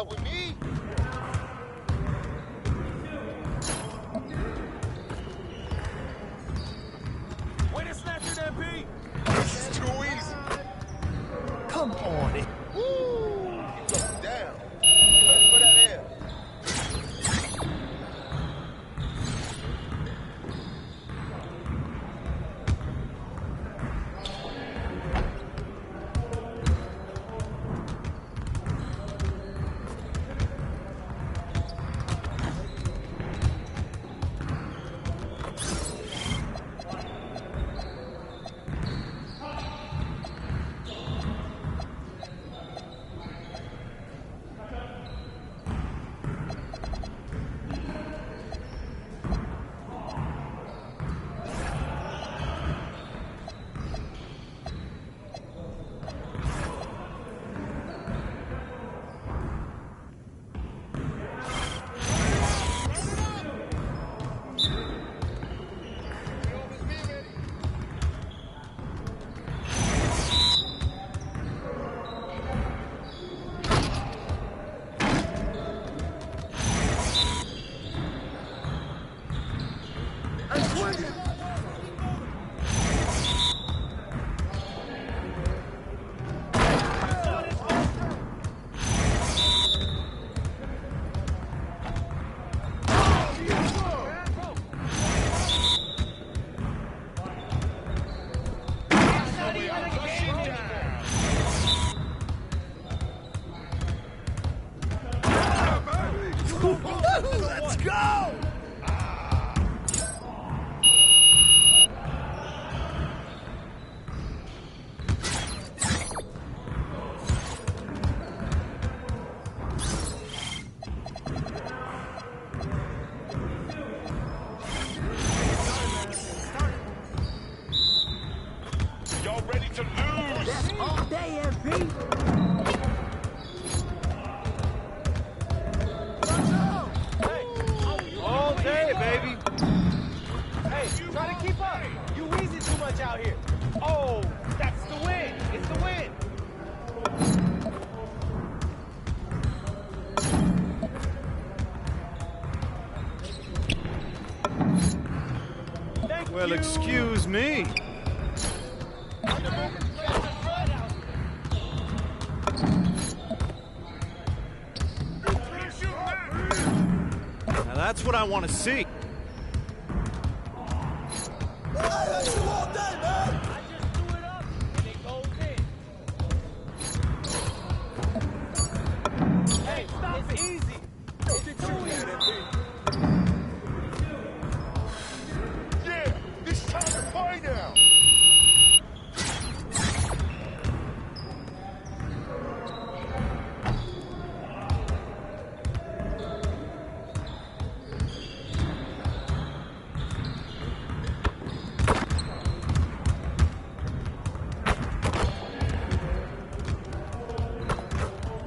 ride with me. Way to snatch it, MP! This is too easy. Come on. Woo! Keep going down. You ready for that air? Let's go! Y'all ready to lose? That's all day, MP. All day, baby! Hey, try to keep up! You wheezing too much out here! Oh, that's the win! It's the win! Thank Well, you. excuse me. Now that's what I want to see. I just threw it up, and it goes in. Hey, stop it's easy. It's too easy. Yeah, it's time to play now.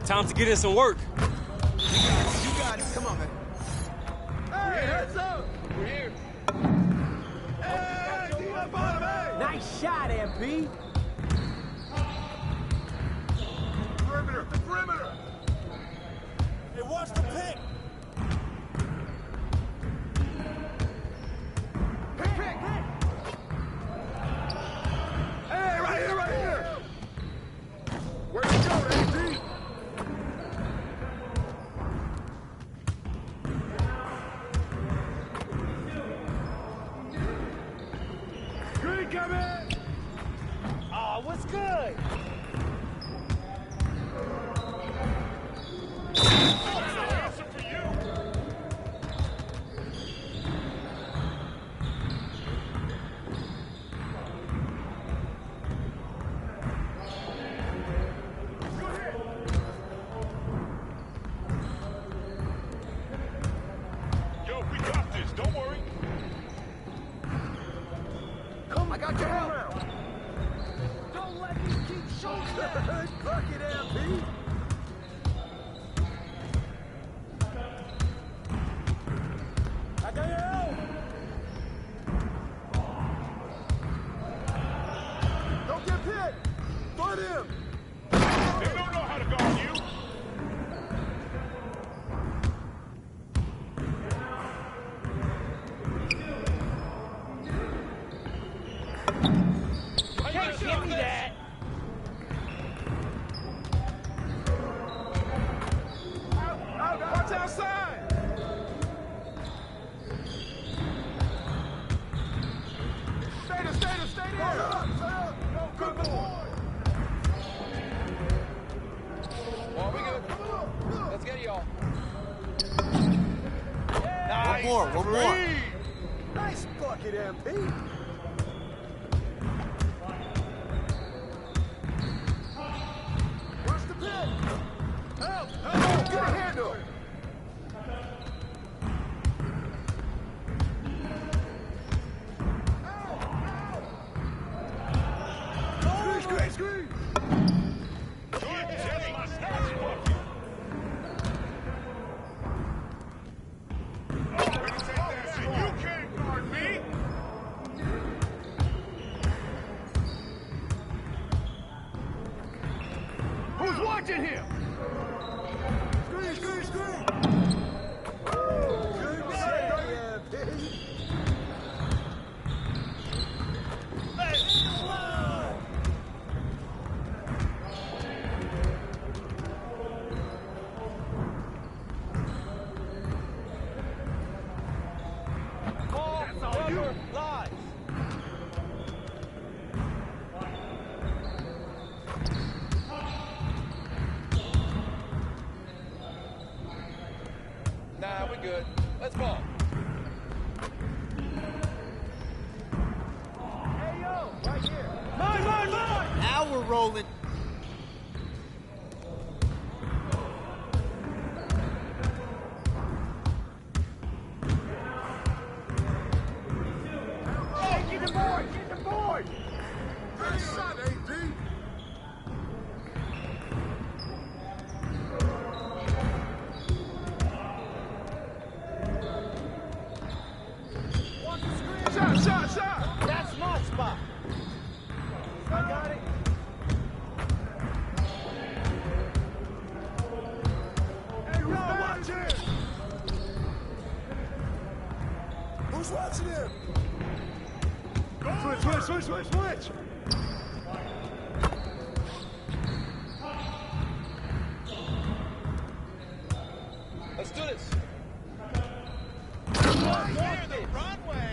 Time to get in some work. You got it. Come on, man. Hey, heads up! We're here. Hey, team up on him, hey! Nice shot, MP. Perimeter, the perimeter. Hey, watch the pick. Pick! Hey, right here. Where'd you go, AD? Green, come in. side! Stay there! No, good boy! Well, we good. Let's get y'all. One more. Nice bucket, MP! Where's the pin? Help! Get a handle! Screen! Who's watching him? Screen! Good save, MP. Ball, cover, live. Nah, we good. Let's ball. Hey, yo, right here. Mine! Now we're rolling. Hey, get the boy! Good shot, AP! Shot! That's my spot. I got it. Hey, who's watching? Who's watching him? Switch! Let's do this. Clear the runway.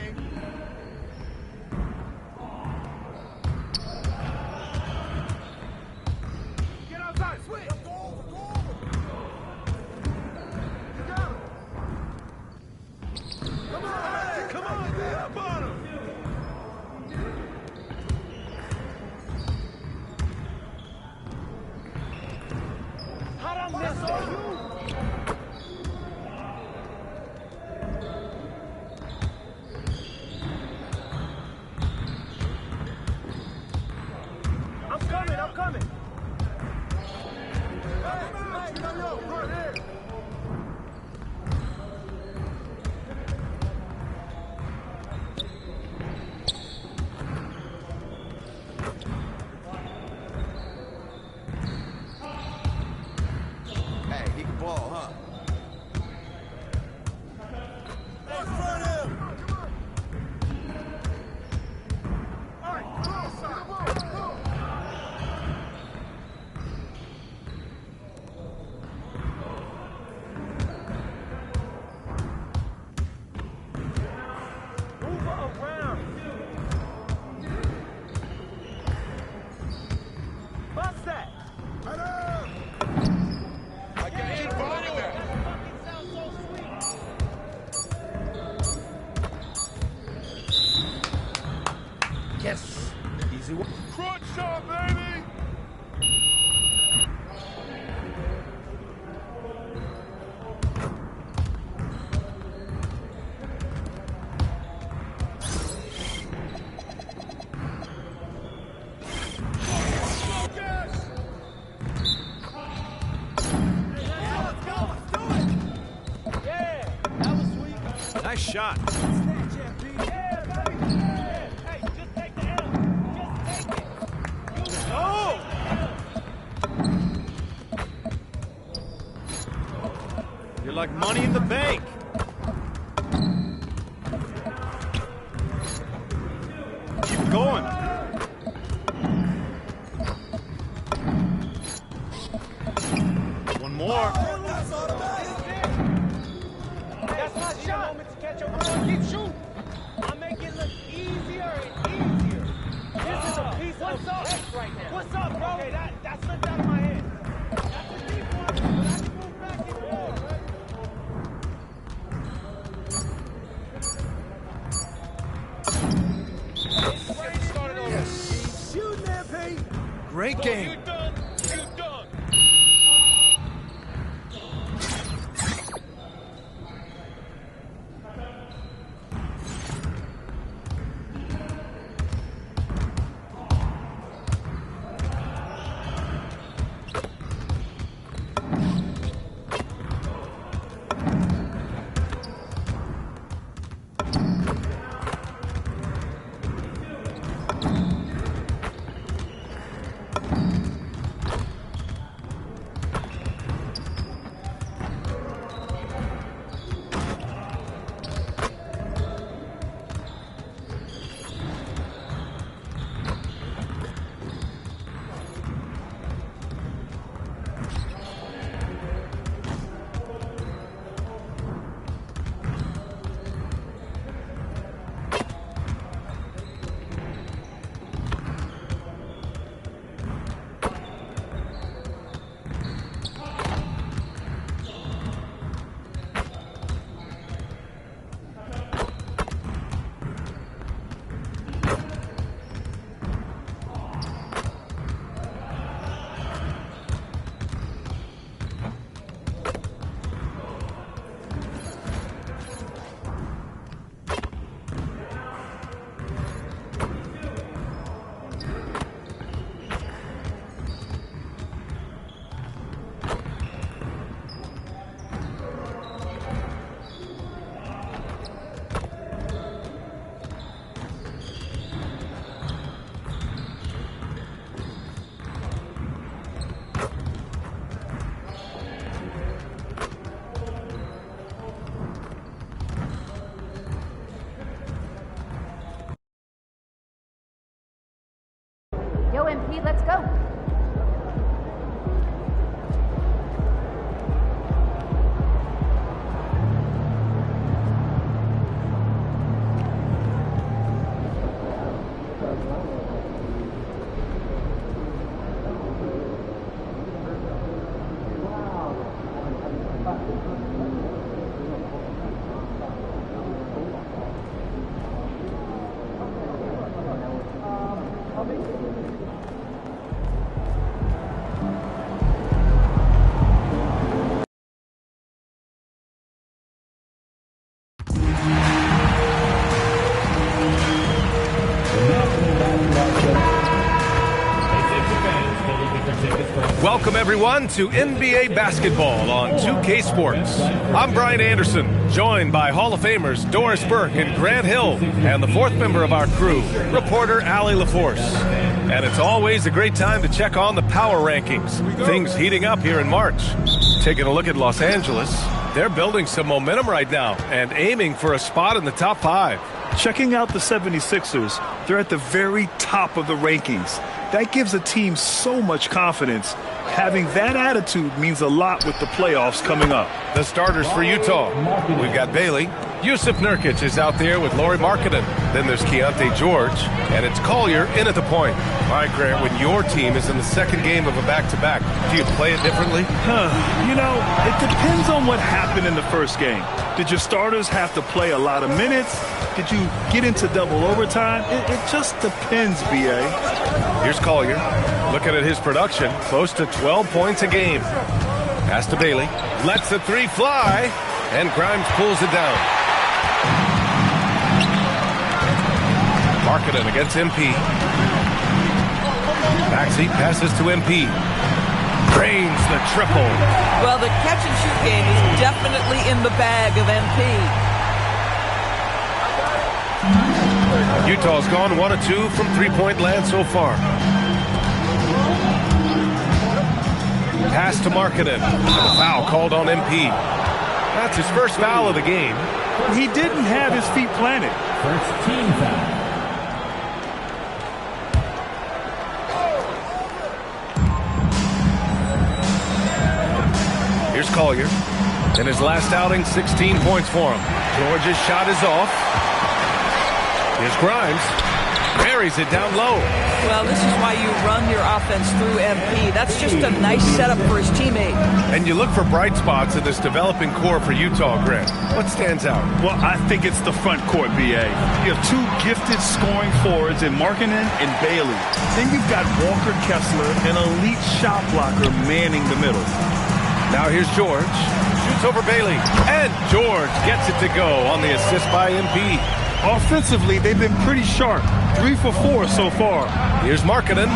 Get outside, switch! Go over! You got him! Come on, get up on him! How'd I miss on you? I'm coming. Hey, yo, right here! Hey, he can ball, huh? All right, cross side! Move around. Bust that. I got you. That fucking sounds so sweet. Yes. Easy one. Crunch shot, baby! Yeah, that was sweet. Nice shot. Yeah, baby. Yeah. Hey, just take the L. Just take it. Oh! You're like money in the bank. Keep going. One more. That's automatic! MP, let's go. Welcome, everyone, to NBA basketball on 2K Sports. I'm Brian Anderson, joined by Hall of Famers Doris Burke and Grant Hill, and the fourth member of our crew, reporter Allie LaForce. And it's always a great time to check on the power rankings. Things heating up here in March. Taking a look at Los Angeles, they're building some momentum right now and aiming for a spot in the top 5. Checking out the 76ers, they're at the very top of the rankings. That gives a team so much confidence. Having that attitude means a lot with the playoffs coming up. The starters for Utah. We've got Bailey. Yusuf Nurkic is out there with Lauri Markkanen. Then there's Keontae George. And it's Collier in at the point. All right, Grant, when your team is in the second game of a back-to-back, do you play it differently? You know, it depends on what happened in the first game. Did your starters have to play a lot of minutes? Did you get into double overtime? It just depends, B.A. Here's Collier. Looking at his production, close to 12 points a game. Pass to Bailey. Lets the three fly. And Grimes pulls it down. Markkanen against MP. Maxey passes to MP. Drains the triple. Well, the catch-and-shoot game is definitely in the bag of MP. Utah's gone 1 of 2 from three-point land so far. Pass to Markkanen. A foul called on MP. That's his first foul of the game. He didn't have his feet planted. First team foul. Here's Collier. In his last outing, 16 points for him. George's shot is off. Here's Grimes. Buries it down low. Well, this is why you run your offense through MP. That's just a nice setup for his teammate. And you look for bright spots in this developing core for Utah, Grant. What stands out? Well, I think it's the front court, B.A. You have two gifted scoring forwards in Markkanen and Bailey. Then you've got Walker Kessler, an elite shot blocker, manning the middle. Now here's George. Shoots over Bailey. And George gets it to go on the assist by MP. Offensively, they've been pretty sharp. 3 for 4 so far. Here's Markkanen.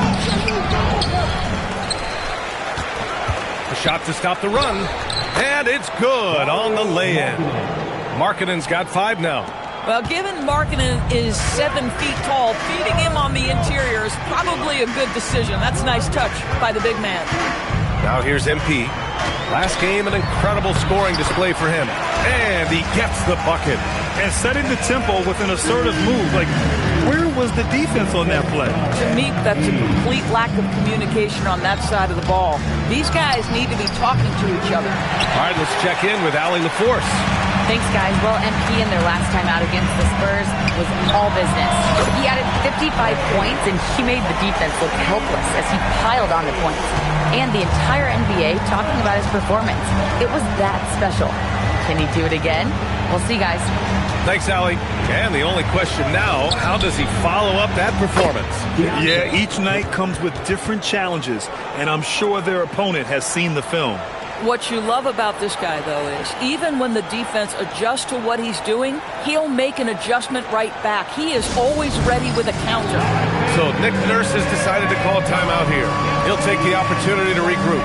A shot to stop the run. And it's good on the lay-in. Markkanen's got 5 now. Well, given Markkanen is 7 feet tall, feeding him on the interior is probably a good decision. That's a nice touch by the big man. Now here's MP. Last game, an incredible scoring display for him. And he gets the bucket. And setting the tempo with an assertive move. Like, where was the defense on that play? To me, that's a complete lack of communication on that side of the ball. These guys need to be talking to each other. All right, let's check in with Allie LaForce. Thanks, guys. Well, MP in their last time out against the Spurs was all business. He added 55 points, and he made the defense look helpless as he piled on the points. And the entire NBA talking about his performance. It was that special. Can he do it again? We'll see, guys. Thanks, Allie. And the only question now, how does he follow up that performance? Yeah, each night comes with different challenges, and I'm sure their opponent has seen the film. What you love about this guy, though, is even when the defense adjusts to what he's doing, he'll make an adjustment right back. He is always ready with a counter. So Nick Nurse has decided to call timeout here. He'll take the opportunity to regroup.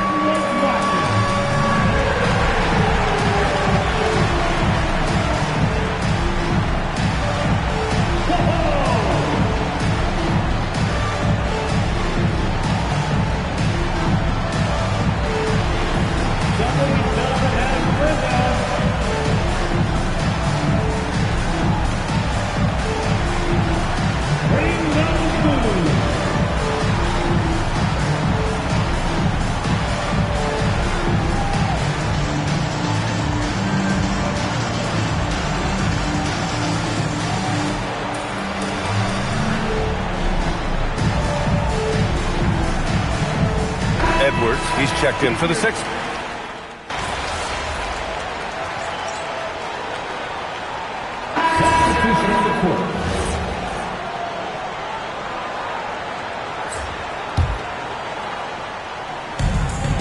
checked in for the Sixers.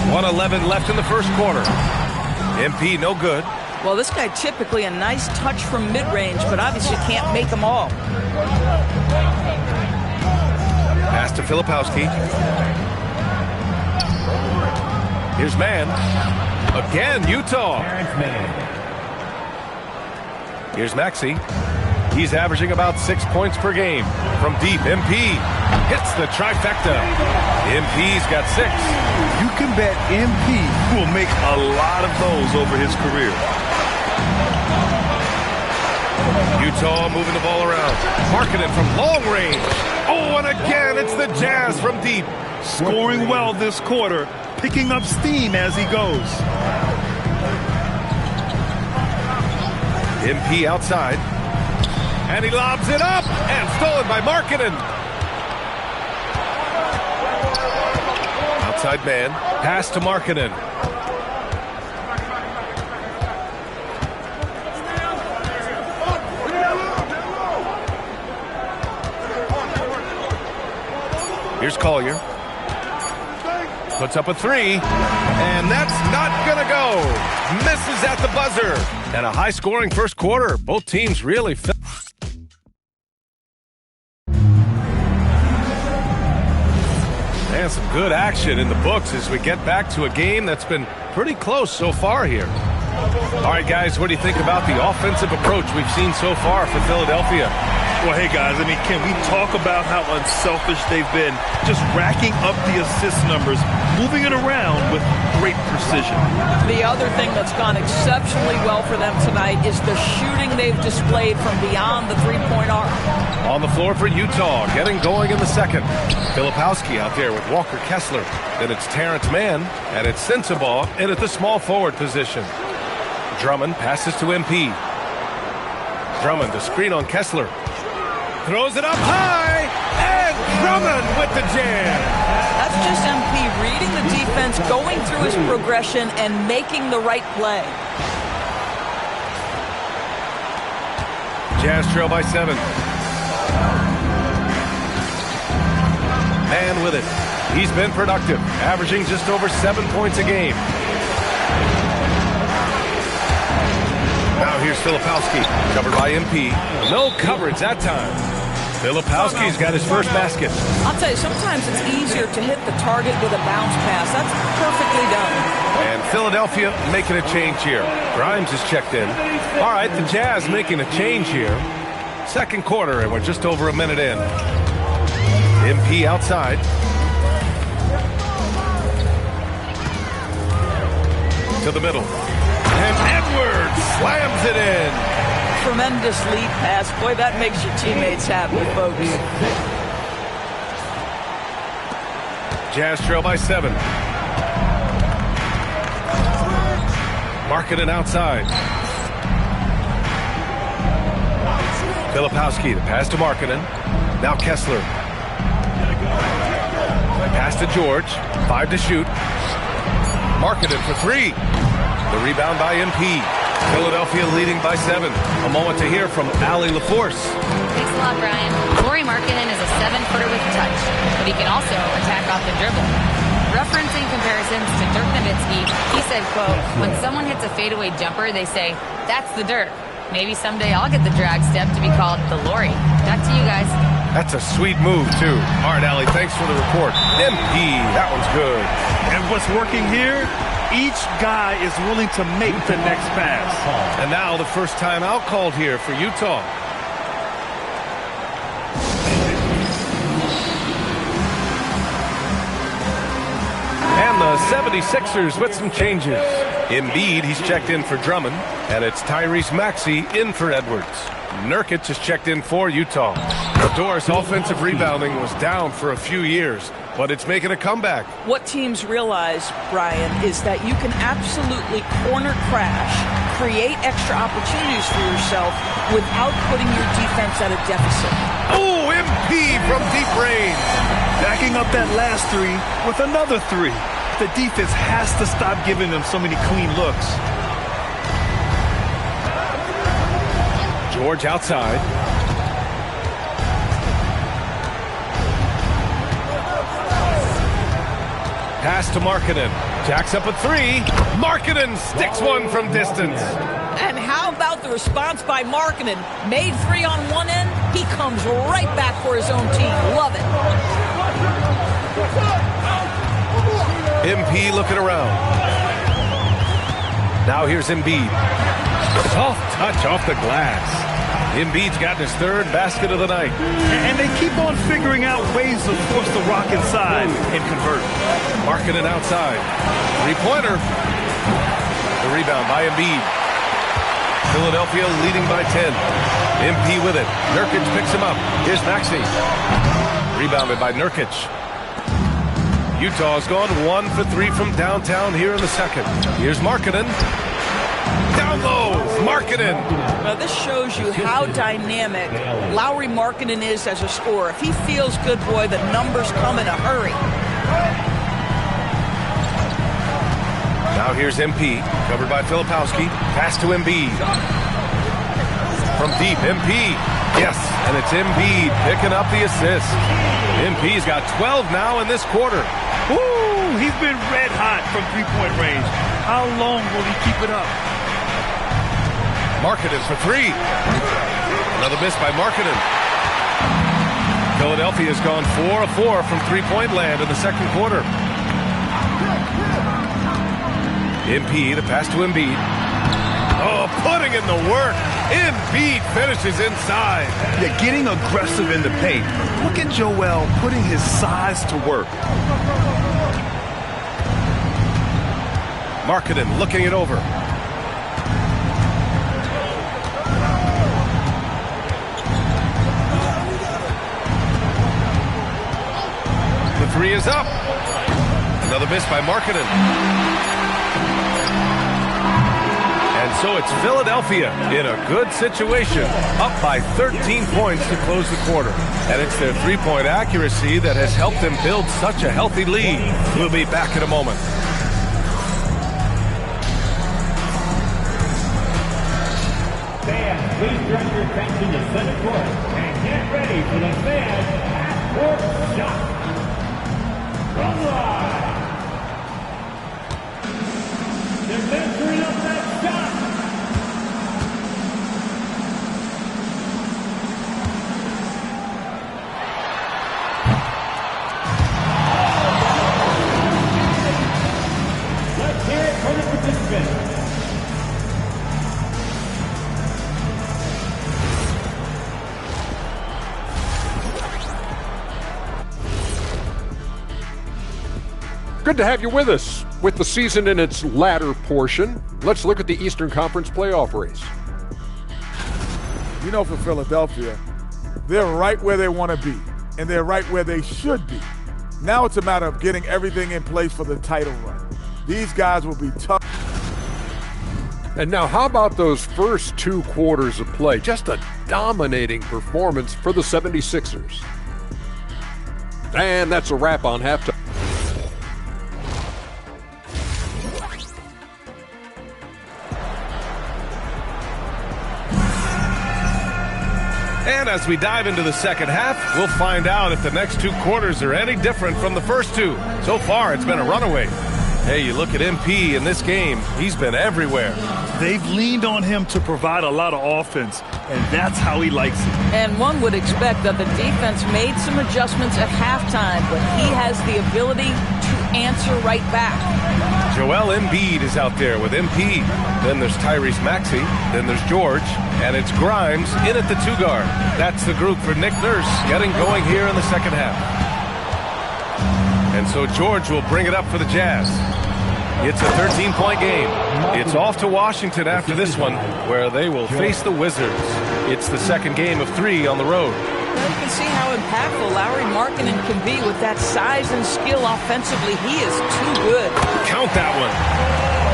.11 left in the first quarter. MP no good. Well, this guy typically a nice touch from mid-range, but obviously can't make them all. Pass to Filipowski. Here's Mann. Again, Utah. Here's Maxey. He's averaging about 6 points per game. From deep, MP hits the trifecta. MP's got 6. You can bet MP will make a lot of those over his career. Utah moving the ball around. Markkanen from long range. Oh, and again, it's the Jazz from deep. Scoring well this quarter, picking up steam as he goes. MP outside. And he lobs it up. And stolen by Markkanen. Outside man. Pass to Markkanen. Here's Collier. Puts up a 3. And that's not going to go. Misses at the buzzer. And a high-scoring first quarter. Both teams really fell. And some good action in the books as we get back to a game that's been pretty close so far here. All right, guys, what do you think about the offensive approach we've seen so far for Philadelphia? Well, hey, guys, I mean, can we talk about how unselfish they've been? Just racking up the assist numbers, moving it around with great precision. The other thing that's gone exceptionally well for them tonight is the shooting they've displayed from beyond the three-point arc. On the floor for Utah, getting going in the second. Filipowski out there with Walker Kessler. Then it's Terrence Mann, and it's Sensabaugh in at the small forward position. Drummond passes to MP. Drummond, the screen on Kessler. Throws it up high, and Drummond with the jam. That's just MP reading the defense, going through his progression, and making the right play. Jazz trail by 7. Mann with it. He's been productive, averaging just over 7 points a game. Now here's Filipowski, covered by MP. No coverage that time. Filipowski's got his first basket. I'll tell you, sometimes it's easier to hit the target with a bounce pass. That's perfectly done. And Philadelphia making a change here. Grimes is checked in. All right, the Jazz making a change here. Second quarter, and we're just over a minute in. MP outside. To the middle. And Edwards slams it in. Tremendous lead pass. Boy, that makes your teammates happy, folks. Jazz trail by 7. Markkanen outside. Filipowski, the pass to Markkanen. Now Kessler. Pass to George. 5 to shoot. Markkanen for 3. The rebound by MP. Philadelphia leading by 7. A moment to hear from Allie LaForce. Thanks a lot, Brian. Lauri Markkanen is a 7-footer with touch, but he can also attack off the dribble. Referencing comparisons to Dirk Nowitzki, he said, quote, when someone hits a fadeaway jumper, they say, that's the Dirk. Maybe someday I'll get the drag step to be called the Lauri. Back to you guys. That's a sweet move, too. All right, Allie, thanks for the report. MP, that one's good. And what's working here? Each guy is willing to make the next pass. And now the first timeout called here for Utah. And the 76ers with some changes. Embiid, he's checked in for Drummond. And it's Tyrese Maxey in for Edwards. Nurkic is checked in for Utah. Doris' offensive rebounding was down for a few years, but it's making a comeback. What teams realize, Brian, is that you can absolutely corner crash, create extra opportunities for yourself without putting your defense at a deficit. Oh, MP from deep range. Backing up that last 3 with another 3. The defense has to stop giving them so many clean looks. George outside. Pass to Markkanen. Jacks up a three. Markkanen sticks one from distance. And how about the response by Markkanen? Made three on one end, he comes right back for his own team. Love it. MP looking around. Now here's Embiid. Soft touch off the glass. Embiid's gotten his third basket of the night. And they keep on figuring out ways to force the Rock inside and convert. Markkanen outside. Three-pointer. The rebound by Embiid. Philadelphia leading by 10. MP with it. Nurkic picks him up. Here's Maxey. Rebounded by Nurkic. Utah's gone 1 for 3 from downtown here in the second. Here's Markkanen. Down low, Markkanen. Now this shows you how dynamic Lauri Markkanen is as a scorer. If he feels good, boy, the numbers come in a hurry. Now here's MP, covered by Filipowski. Pass to Embiid. From deep, MP. Yes, and it's Embiid picking up the assist. MP's got 12 now in this quarter. Ooh, he's been red hot from three-point range. How long will he keep it up? Markkanen for three. Another miss by Markkanen. Philadelphia's gone 4 of 4 from three-point land in the second quarter. MP, the pass to Embiid. Oh, putting in the work. Embiid finishes inside. Yeah, getting aggressive in the paint. Look at Joel putting his size to work. Markkanen looking it over. The three is up. Another miss by Markkanen. And so it's Philadelphia in a good situation, up by 13 points to close the quarter. And it's their three-point accuracy that has helped them build such a healthy lead. We'll be back in a moment. Fans, please turn your attention to center court and get ready for the fans half-court shot. From live. They're measuring up that shot. Let's hear it for the participants. Good to have you with us. With the season in its latter portion, let's look at the Eastern Conference playoff race. You know, for Philadelphia, they're right where they want to be, and they're right where they should be. Now it's a matter of getting everything in place for the title run. These guys will be tough. And now, how about those first two quarters of play? Just a dominating performance for the 76ers. And that's a wrap on halftime. And as we dive into the second half, we'll find out if the next two quarters are any different from the first two. So far, it's been a runaway. Hey, you look at MP in this game, he's been everywhere. They've leaned on him to provide a lot of offense, and that's how he likes it. And one would expect that the defense made some adjustments at halftime, but he has the ability to answer right back. Joel Embiid is out there with MP. Then there's Tyrese Maxey. Then there's George. And it's Grimes in at the two-guard. That's the group for Nick Nurse getting going here in the second half. And so George will bring it up for the Jazz. It's a 13-point game. It's off to Washington after this one, where they will face the Wizards. It's the second game of 3 on the road. You can see how impactful Lauri Markkanen can be with that size and skill offensively. He is too good. Count that one.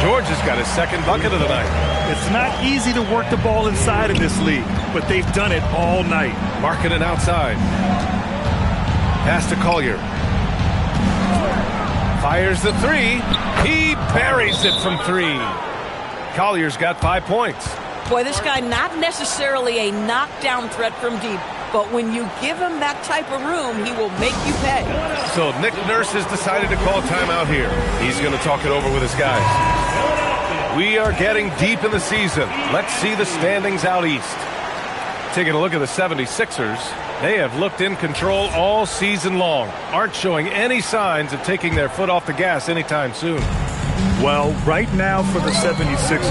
George has got his second bucket of the night. It's not easy to work the ball inside in this league, but they've done it all night. Markkanen outside. Pass to Collier. Fires the three. He buries it from three. Collier's got 5 points. Boy, this guy not necessarily a knockdown threat from deep, but when you give him that type of room, he will make you pay. So Nick Nurse has decided to call timeout here. He's going to talk it over with his guys. We are getting deep in the season. Let's see the standings out east. Taking a look at the 76ers, they have looked in control all season long. Aren't showing any signs of taking their foot off the gas anytime soon. Well, right now for the 76ers,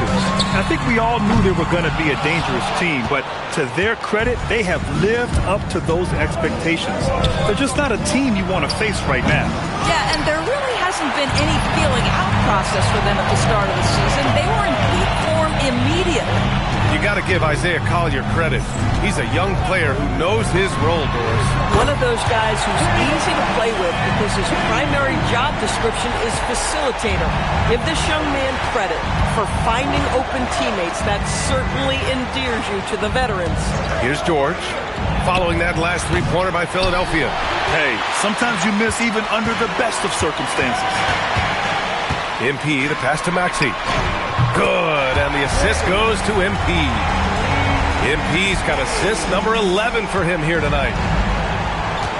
I think we all knew they were going to be a dangerous team, but to their credit, they have lived up to those expectations. They're just not a team you want to face right now. Yeah, and there really hasn't been any feeling out process for them at the start of the season. They were in peak form immediately. You got to give Isaiah Collier credit. He's a young player who knows his role, Doris. One of those guys who's easy to play with because his primary job description is facilitator. Give this young man credit for finding open teammates. That certainly endears you to the veterans. Here's George, following that last three-pointer by Philadelphia. Hey, sometimes you miss even under the best of circumstances. MP, the pass to Maxey. Good, and the assist goes to MP. MP's got assist number 11 for him here tonight.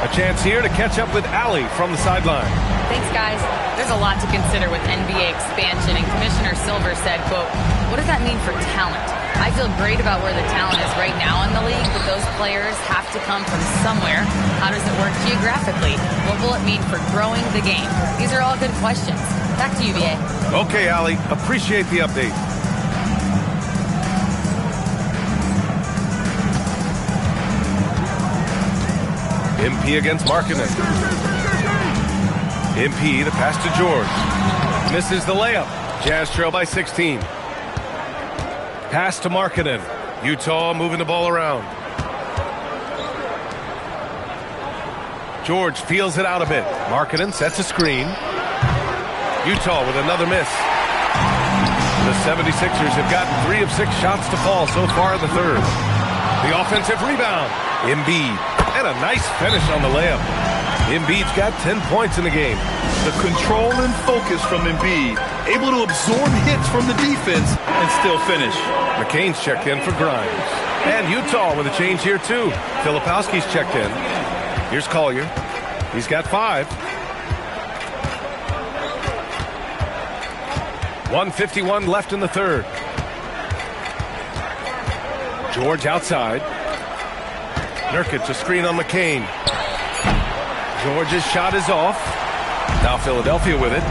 A chance here to catch up with Allie from the sideline. Thanks, guys. There's a lot to consider with NBA expansion, and Commissioner Silver said, quote, what does that mean for talent? I feel great about where the talent is right now in the league, but those players have to come from somewhere. How does it work geographically? What will it mean for growing the game? These are all good questions. Back to you, BA. Okay, Allie. Appreciate the update. MP against Markkanen. MP, the pass to George. Misses the layup. Jazz trail by 16. Pass to Markkanen. Utah moving the ball around. George feels it out a bit. Markkanen sets a screen. Utah with another miss. The 76ers have gotten 3 of 6 shots to fall so far in the third. The offensive rebound. Embiid. And a nice finish on the layup. Embiid's got 10 points in the game. The control and focus from Embiid, able to absorb hits from the defense and still finish. McCain's checked in for Grimes. And Utah with a change here too. Filipowski's checked in. Here's Collier. He's got 5. 1:51 left in the third. George outside. Nurkic a screen on McCain. George's shot is off. Now Philadelphia with it.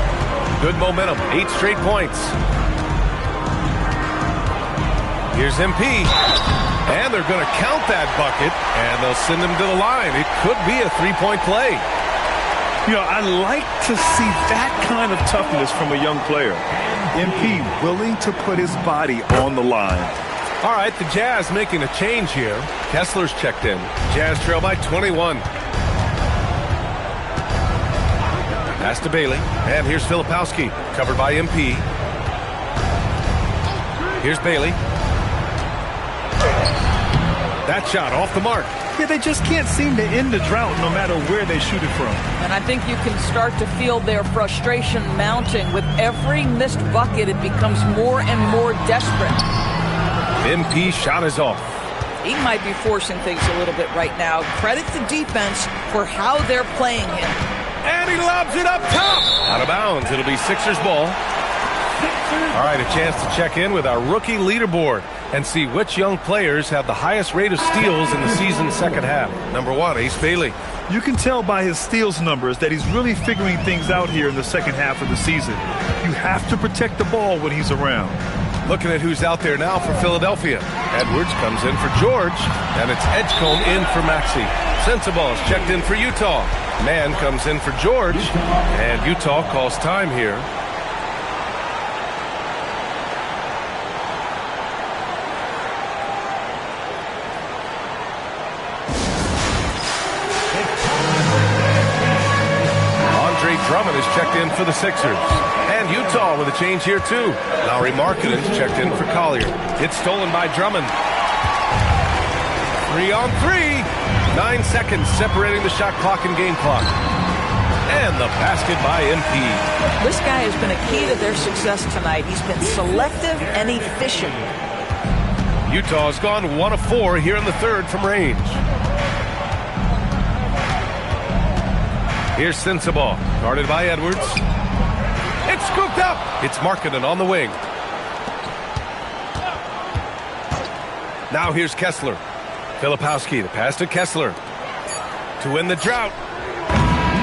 Good momentum. 8 straight points. Here's MP. And they're going to count that bucket. And they'll send him to the line. It could be a 3-point play. You know, I like to see that kind of toughness from a young player. MP willing to put his body on the line. All right, the Jazz making a change here. Kessler's checked in. Jazz trail by 21. Pass to Bailey. And here's Filipowski, covered by MP. Here's Bailey. That shot off the mark. Yeah, they just can't seem to end the drought no matter where they shoot it from. And I think you can start to feel their frustration mounting. With every missed bucket, it becomes more and more desperate. MP shot is off. He might be forcing things a little bit right now. Credit the defense for how they're playing him. And he lobs it up top. Out of bounds. It'll be Sixers ball. All right, a chance to check in with our rookie leaderboard and see which young players have the highest rate of steals in the season's second half. Number 1, Ace Bailey. You can tell by his steals numbers that he's really figuring things out here in the second half of the season. You have to protect the ball when he's around. Looking at who's out there now for Philadelphia. Edwards comes in for George, and it's Edgecombe in for Maxey. Sensaball's checked in for Utah. Mann comes in for George, and Utah calls time here. Drummond is checked in for the Sixers. And Utah with a change here too. Lauri Markkanen's checked in for Collier. It's stolen by Drummond. 3 on 3. 9 seconds separating the shot clock and game clock. And the basket by MP. This guy has been a key to their success tonight. He's been selective and efficient. Utah's gone 1 of 4 here in the third from range. Here's Sensabaugh, guarded by Edwards. It's scooped up. It's Markkanen on the wing. Now here's Kessler. Filipowski, the pass to Kessler. To win the drought.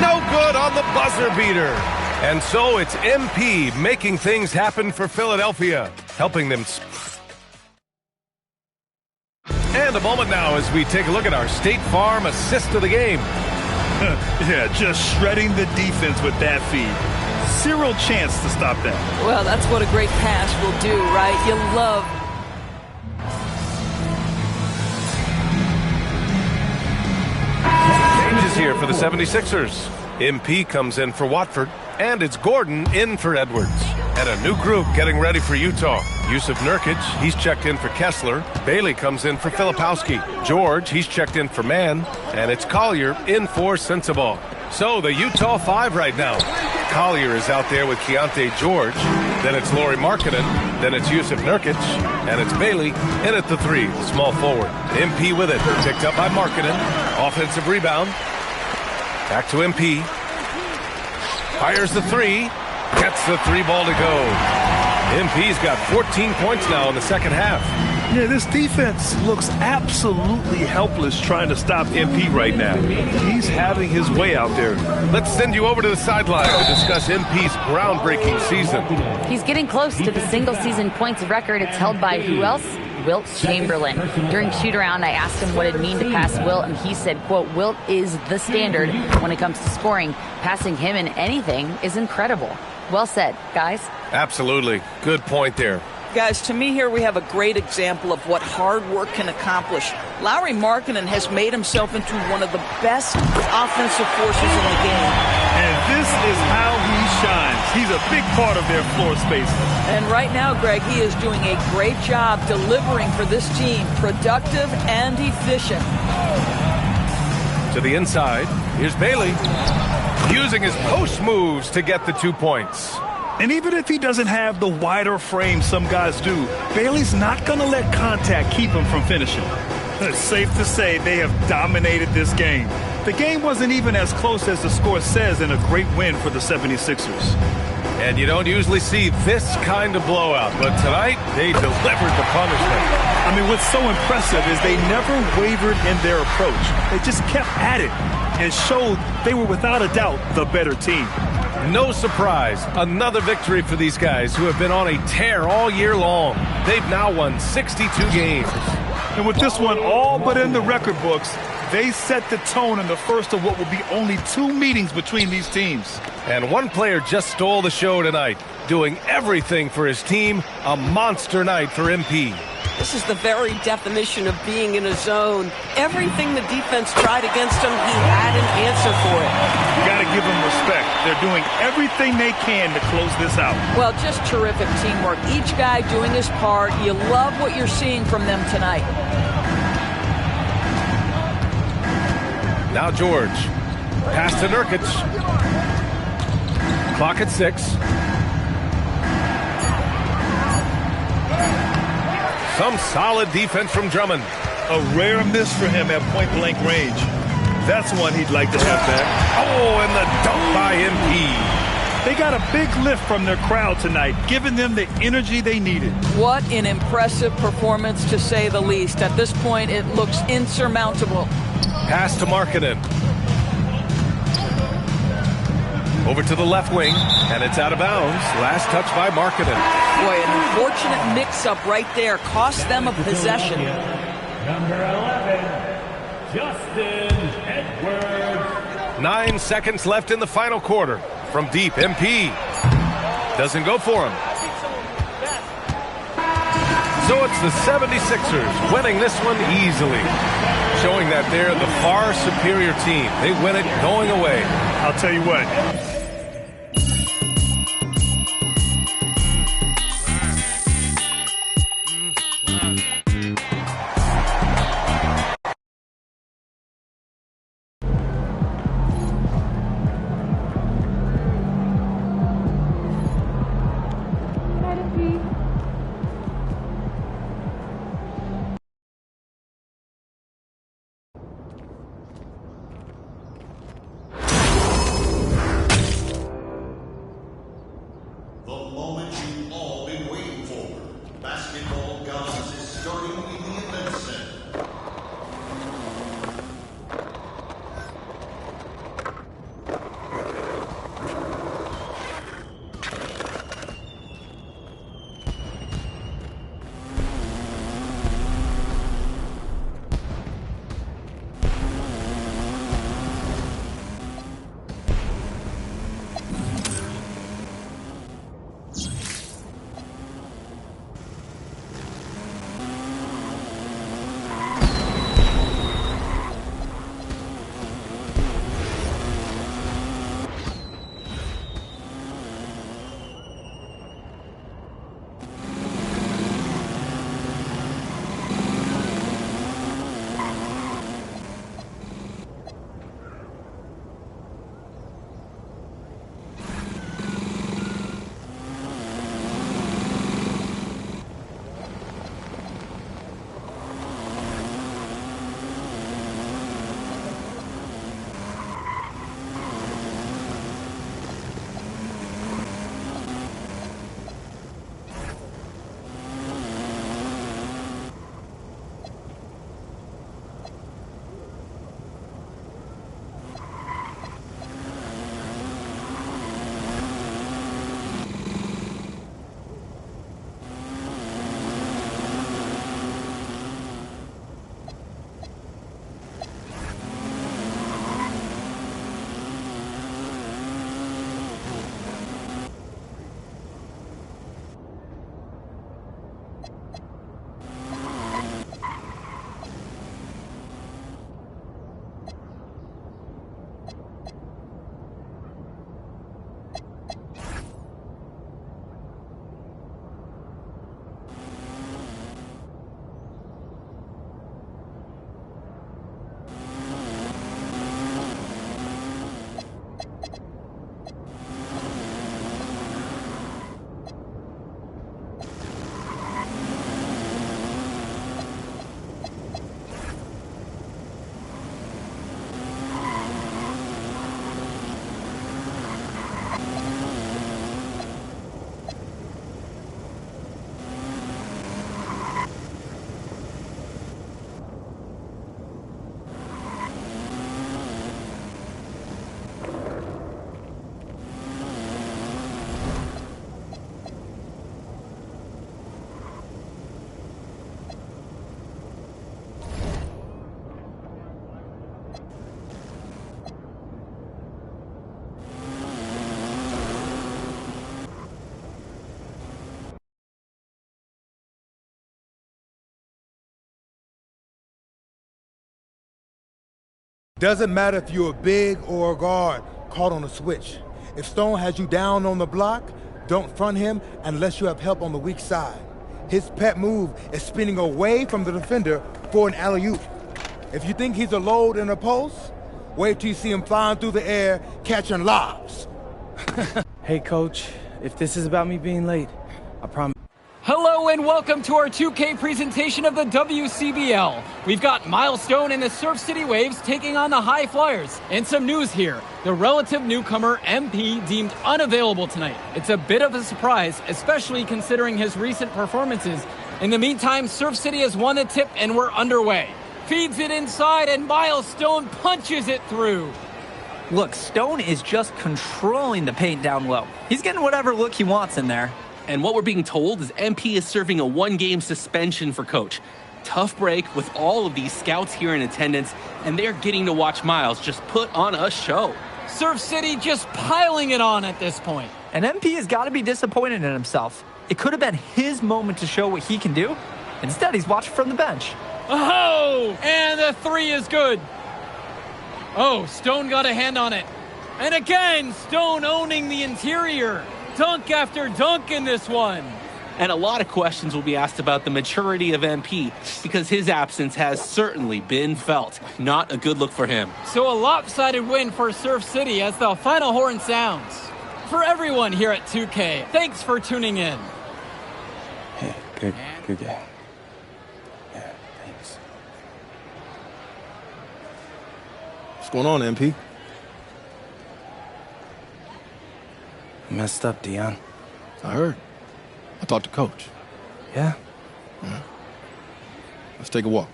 No good on the buzzer beater. And so it's MP making things happen for Philadelphia, helping them. And a moment now as we take a look at our State Farm assist of the game. Yeah, just shredding the defense with that feed. Zero chance to stop that. Well, that's what a great pass will do, right? You love... Changes here for the 76ers. MP comes in for Watford, and it's Gordon in for Edwards. And a new group getting ready for Utah. Yusuf Nurkic, he's checked in for Kessler. Bailey comes in for Filipowski. George, he's checked in for Mann. And it's Collier in for Sensabaugh. So the Utah 5 right now. Collier is out there with Keontae George. Then it's Lauri Markkanen. Then it's Yusuf Nurkic. And it's Bailey in at the 3, the small forward. MP with it. Picked up by Markkanen. Offensive rebound. Back to MP. Fires the 3. Gets the 3 ball to go. MP's got 14 points now in the second half. Yeah, this defense looks absolutely helpless trying to stop MP right now. He's having his way out there. Let's send you over to the sideline to discuss MP's groundbreaking season. He's getting close to the single-season points record. It's held by who else? Wilt Chamberlain. During shoot-around, I asked him what it mean to pass Wilt, and he said, quote, Wilt is the standard when it comes to scoring. Passing him in anything is incredible. Well said, guys. Absolutely. Good point there. Guys, to me here we have a great example of what hard work can accomplish. Lauri Markkanen has made himself into one of the best offensive forces in the game. And this is how he shines. He's a big part of their floor space. And right now, Greg, he is doing a great job delivering for this team. Productive and efficient. To the inside, here's Bailey. Using his post moves to get the 2 points. And even if he doesn't have the wider frame some guys do, Bailey's not going to let contact keep him from finishing. It's safe to say they have dominated this game. The game wasn't even as close as the score says in a great win for the 76ers. And you don't usually see this kind of blowout, but tonight they delivered the punishment. I mean, what's so impressive is they never wavered in their approach. They just kept at it and showed they were without a doubt the better team. No surprise, another victory for these guys who have been on a tear all year long. They've now won 62 games. And with this one all but in the record books, they set the tone in the first of what will be only 2 meetings between these teams. And one player just stole the show tonight, doing everything for his team, a monster night for MP. This is the very definition of being in a zone. Everything the defense tried against him, he had an answer for it. You got to give them respect. They're doing everything they can to close this out. Well, just terrific teamwork. Each guy doing his part. You love what you're seeing from them tonight. Now George. Pass to Nurkic. Clock at 6. Some solid defense from Drummond. A rare miss for him at point-blank range. That's one he'd like to have back. Oh, and the dunk by MP. They got a big lift from their crowd tonight, giving them the energy they needed. What an impressive performance, to say the least. At this point, it looks insurmountable. Pass to Markkanen. Over to the left wing, and it's out of bounds. Last touch by Markkanen. Boy, an unfortunate mix-up right there. Cost them a possession. Number 11, Justin Edwards. 9 seconds left in the final quarter. From deep, MP. Doesn't go for him. So it's the 76ers winning this one easily. Showing that they're the far superior team. They win it going away. I'll tell you what. Doesn't matter if you're a big or a guard caught on a switch. If Stone has you down on the block, don't front him unless you have help on the weak side. His pet move is spinning away from the defender for an alley-oop. If you think he's a load in a post, wait till you see him flying through the air, catching lobs. Hey, Coach, if this is about me being late, I promise. Hello and welcome to our 2K presentation of the WCBL. We've got Milestone and the Surf City Waves taking on the High Flyers. And some news here. The relative newcomer MP deemed unavailable tonight. It's a bit of a surprise, especially considering his recent performances. In the meantime, Surf City has won the tip and we're underway. Feeds it inside and Milestone punches it through. Look, Stone is just controlling the paint down low. He's getting whatever look he wants in there. And what we're being told is MP is serving a one-game suspension for Coach. Tough break with all of these scouts here in attendance, and they're getting to watch Miles just put on a show. Surf City just piling it on at this point. And MP has got to be disappointed in himself. It could have been his moment to show what he can do. Instead, he's watching from the bench. Oh, and the three is good. Oh, Stone got a hand on it. And again, Stone owning the interior. Dunk after dunk in this one. And a lot of questions will be asked about the maturity of MP because his absence has certainly been felt. Not a good look for him. So a lopsided win for Surf City as the final horn sounds. For everyone here at 2K, thanks for tuning in. Hey, good game. Yeah, thanks. What's going on, MP? Messed up, Dion. I heard. I talked to Coach. Yeah? Yeah. Let's take a walk.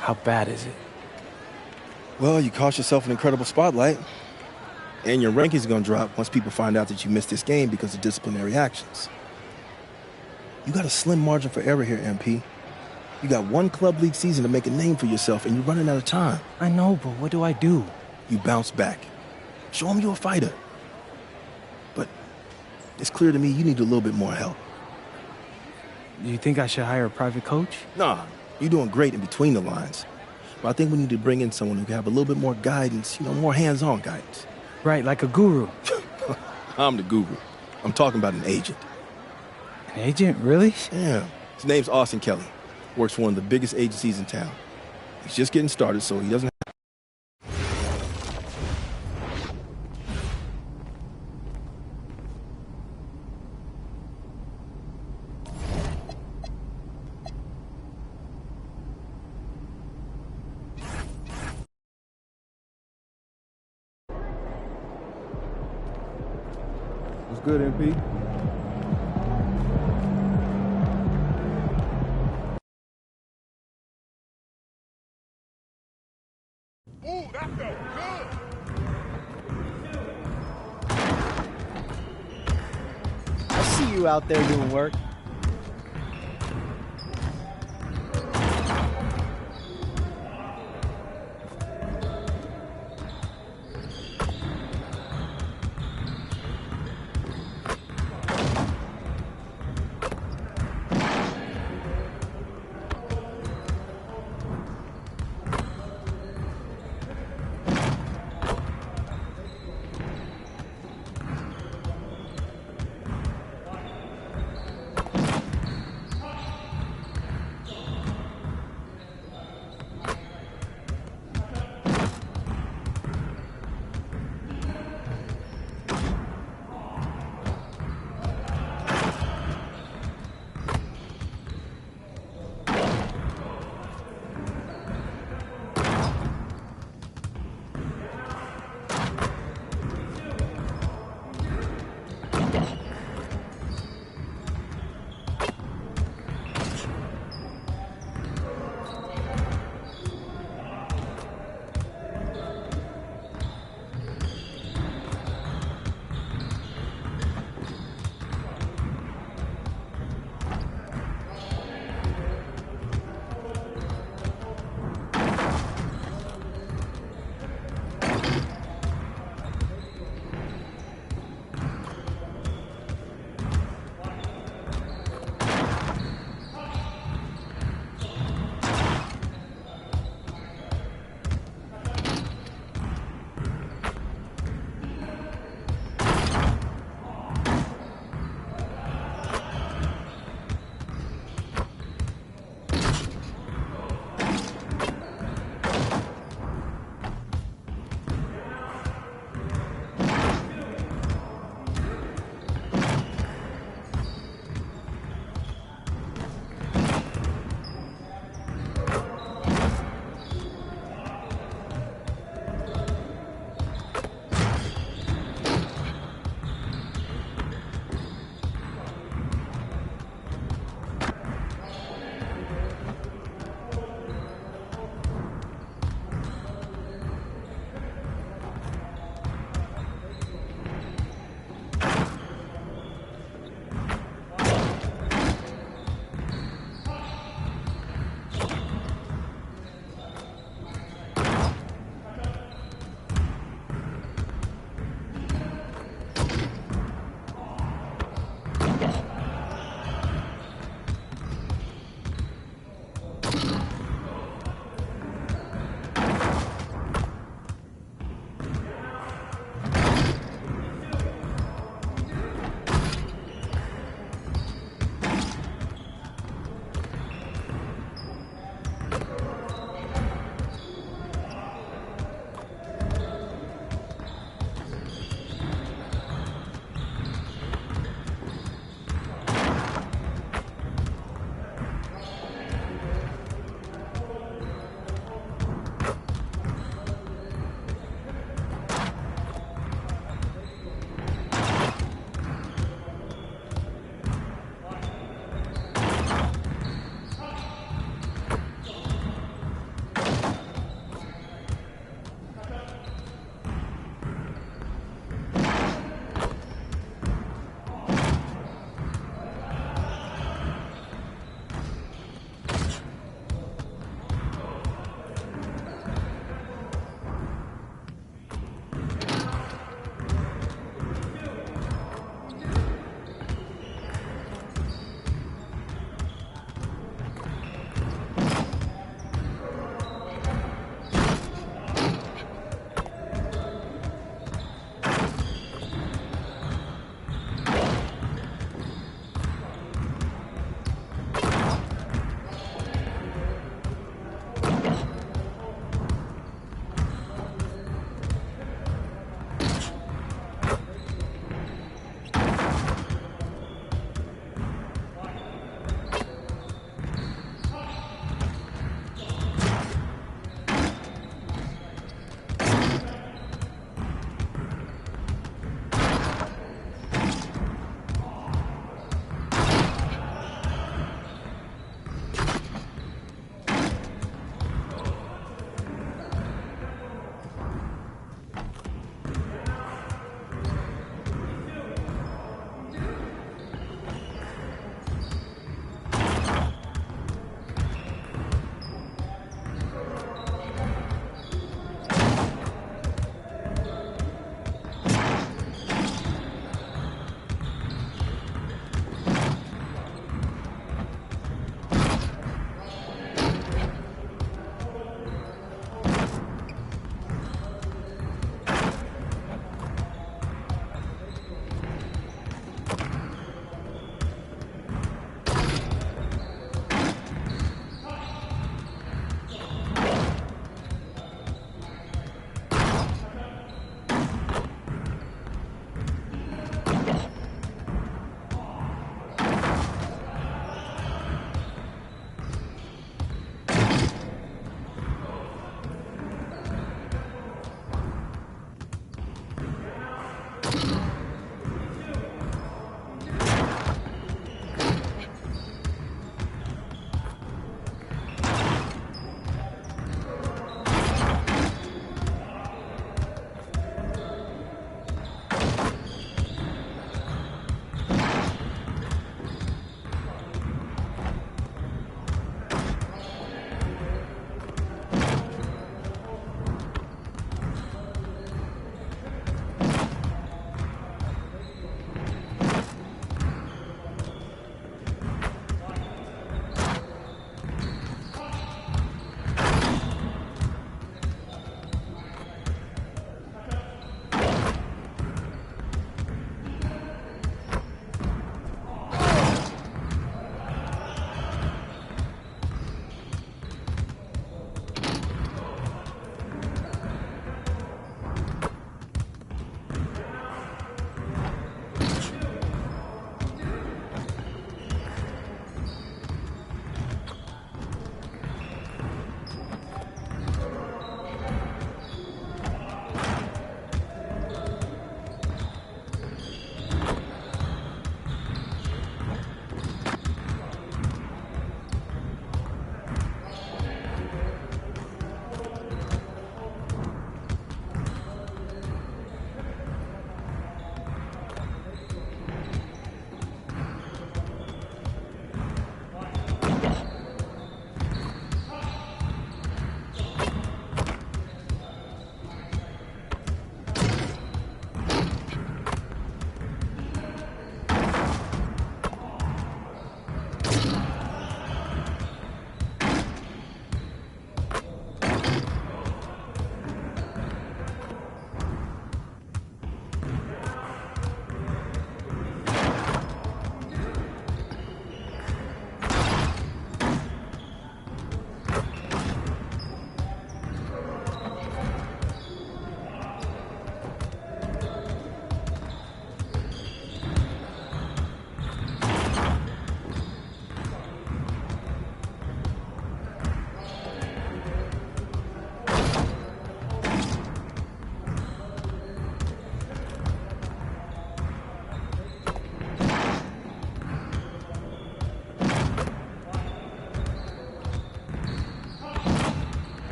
How bad is it? Well, you cost yourself an incredible spotlight. And your ranking's gonna drop once people find out that you missed this game because of disciplinary actions. You got a slim margin for error here, MP. You got one club league season to make a name for yourself, and you're running out of time. I know, but what do I do? You bounce back. Show them you're a fighter. But it's clear to me you need a little bit more help. Do you think I should hire a private coach? Nah, you're doing great in between the lines. But I think we need to bring in someone who can have a little bit more guidance, more hands-on guidance. Right, like a guru. I'm the guru. I'm talking about an agent. An agent, really? Yeah. His name's Austin Kelly. Works for one of the biggest agencies in town. He's just getting started, so he doesn't have... What's good, MP? Ooh, that felt good. I see you out there doing work.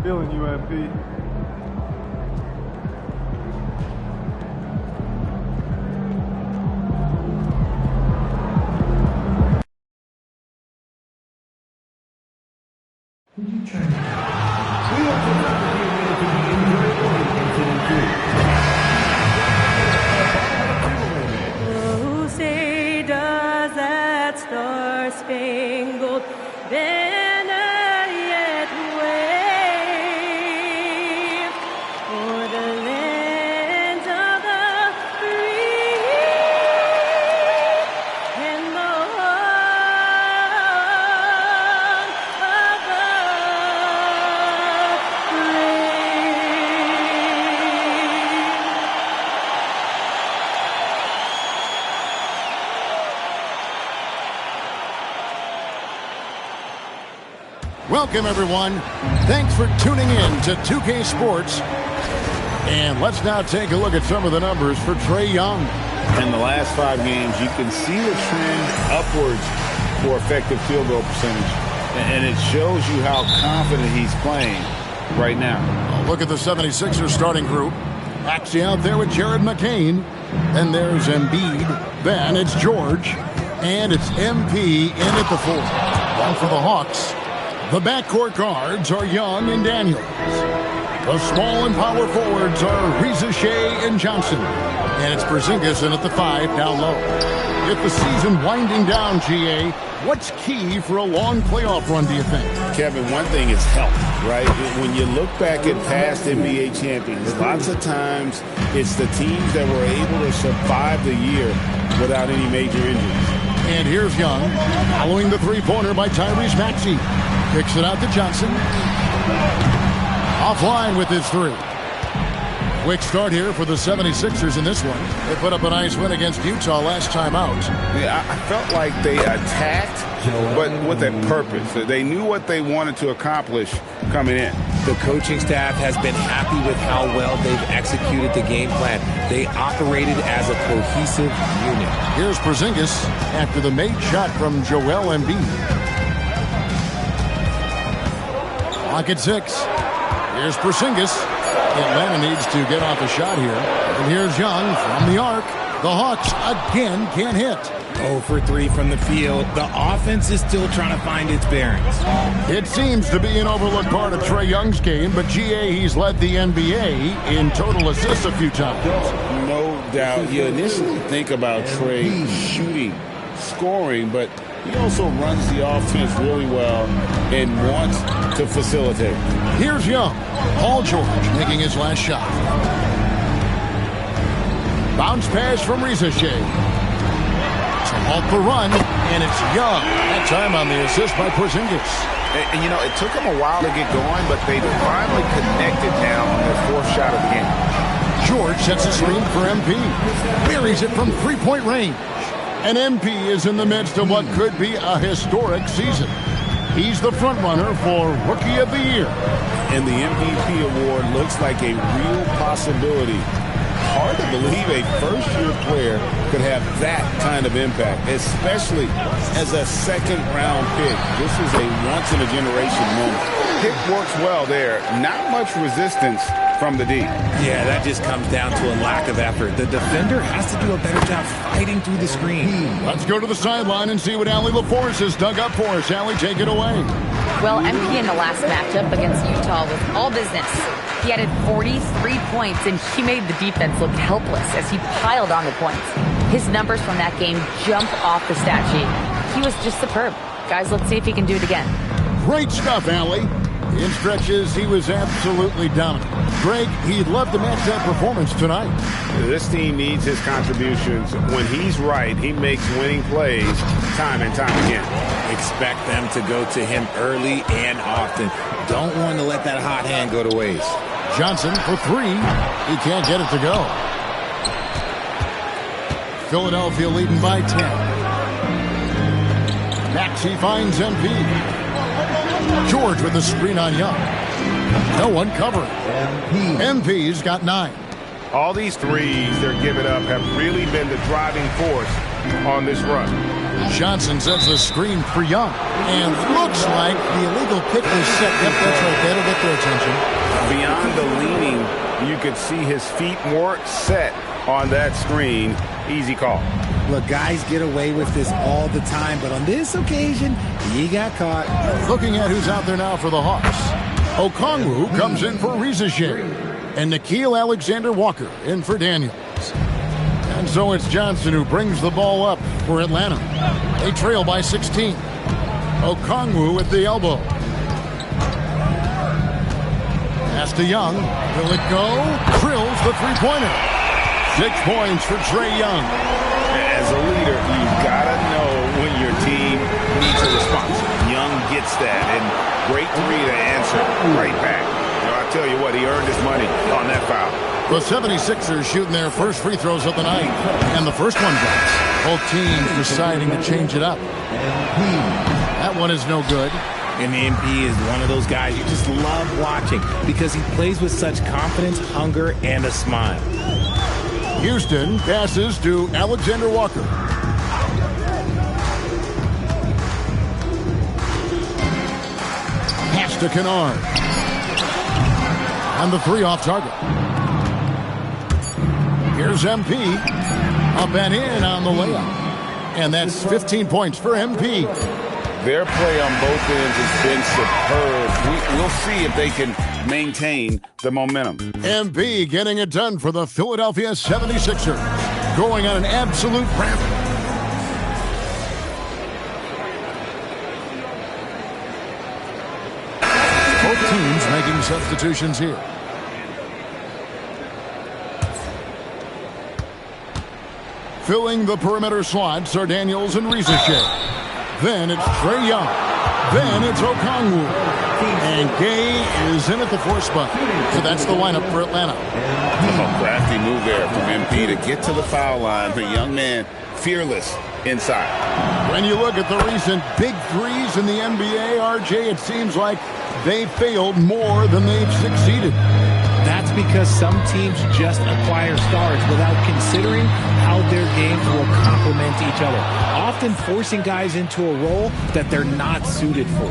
Feeling you, MP. Oh, say does that star-spangled banner yet wave o'er the lands of the free and the home of the Welcome, everyone. Thanks for tuning in to 2K Sports. And let's now take a look at some of the numbers for Trae Young. In the last 5 games, you can see the trend upwards for effective field goal percentage. And it shows you how confident he's playing right now. Look at the 76ers starting group. Maxey out there with Jared McCain. Then there's Embiid. Then it's George. And it's MP in at the 4. One for the Hawks. The backcourt guards are Young and Daniels. The small and power forwards are Reza Shea and Johnson. And it's Porzingis in at the 5 down low. With the season winding down, GA, what's key for a long playoff run, do you think? Kevin, one thing is health, right? When you look back at past NBA champions, lots of times it's the teams that were able to survive the year without any major injuries. And here's Young, following the three-pointer by Tyrese Maxey. Kicks it out to Johnson. Offline with his 3. Quick start here for the 76ers in this one. They put up a nice win against Utah last time out. Yeah, I felt like they attacked, but with a purpose. They knew what they wanted to accomplish coming in. The coaching staff has been happy with how well they've executed the game plan. They operated as a cohesive unit. Here's Porzingis after the made shot from Joel Embiid. Clock at 6. Here's Porzingis. Atlanta needs to get off a shot here. And here's Young from the arc. The Hawks again can't hit. 0 for 3 from the field. The offense is still trying to find its bearings. It seems to be an overlooked part of Trae Young's game, but GA, he's led the NBA in total assists a few times. No doubt. You initially think about Trae shooting, scoring, but he also runs the offense really well and wants to facilitate. Here's Young. Paul George making his last shot. Bounce pass from Reza Shea. To halt the run, and it's Young. That time on the assist by Porzingis. And you know, it took them a while to get going, but they finally connected now on their 4th shot of the game. George sets a screen for MP. Buries it from three-point range. And MP is in the midst of what could be a historic season. He's the front-runner for Rookie of the Year. And the MVP award looks like a real possibility. Hard to believe a first-year player could have that kind of impact, especially as a second-round pick. This is a once-in-a-generation moment. Pick works well there. Not much resistance from the D. Yeah, that just comes down to a lack of effort. The defender has to do a better job fighting through the screen. Let's go to the sideline and see what Allie LaForce has dug up for us. Allie, take it away. Well, MP in the last matchup against Utah was all business. He added 43 points, and he made the defense look helpless as he piled on the points. His numbers from that game jump off the stat sheet. He was just superb. Guys, let's see if he can do it again. Great stuff, Allie. In stretches, he was absolutely dominant. Greg, he'd love to match that performance tonight. This team needs his contributions. When he's right, he makes winning plays time and time again. Expect them to go to him early and often. Don't want to let that hot hand go to waste. Johnson for 3. He can't get it to go. Philadelphia leading by 10. Maxey finds MP. George with the screen on Young. No one covering. MP's got 9. All these threes they're giving up have really been the driving force on this run. Johnson sets the screen for Young. And looks like The illegal pick was set. Yep, that's right. That'll get their attention. Beyond the leaning, you could see his feet more set on that screen. Easy call. Look, guys get away with this all the time, but on this occasion, he got caught. Looking at who's out there now for the Hawks. Okongwu comes in for Rizache. And Nikhil Alexander-Walker in for Daniels. And so it's Johnson who brings the ball up for Atlanta. They trail by 16. Okongwu at the elbow. Pass to Young. Will it go? Drills the three-pointer. 6 points for Trae Young. As a leader, you've got to know when your team needs a response. Young gets that, and great three to answer right back. I tell you what, he earned his money on that foul. The 76ers shooting their first free throws of the night, and the first one drops. Both teams deciding to change it up. That one is no good. And MP is one of those guys you just love watching because he plays with such confidence, hunger, and a smile. Houston passes to Alexander Walker. Pass to Kennard. And the three off target. Here's MP. Up and in on the layup. And that's 15 points for MP. Their play on both ends has been superb. We'll see if they can maintain the momentum. MP getting it done for the Philadelphia 76ers. Going on an absolute rampage. Both teams making substitutions here. Filling the perimeter slots are Daniels and Rizache. Then it's Trae Young. Then it's Okongwu. And Gay is in at the 4th spot. So that's the lineup for Atlanta. Crafty move there from MP to get to the foul line. The young man, fearless inside. When you look at the recent big threes in the NBA, RJ, it seems like they failed more than they've succeeded. That's because some teams just acquire stars without considering how their games will complement each other, often forcing guys into a role that they're not suited for.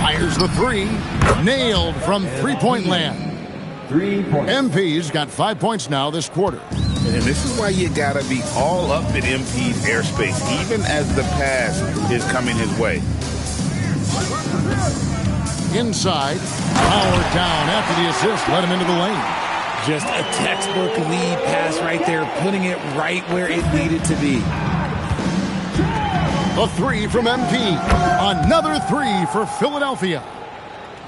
Fires the three. Nailed from three-point land. 3 points. MP's got 5 points now this quarter. And this is why you got to be all up in MP's airspace, even as the pass is coming his way. Inside, powered down after the assist, let him into the lane. Just a textbook lead pass right there, putting it right where it needed to be. A three from MP. Another three for Philadelphia.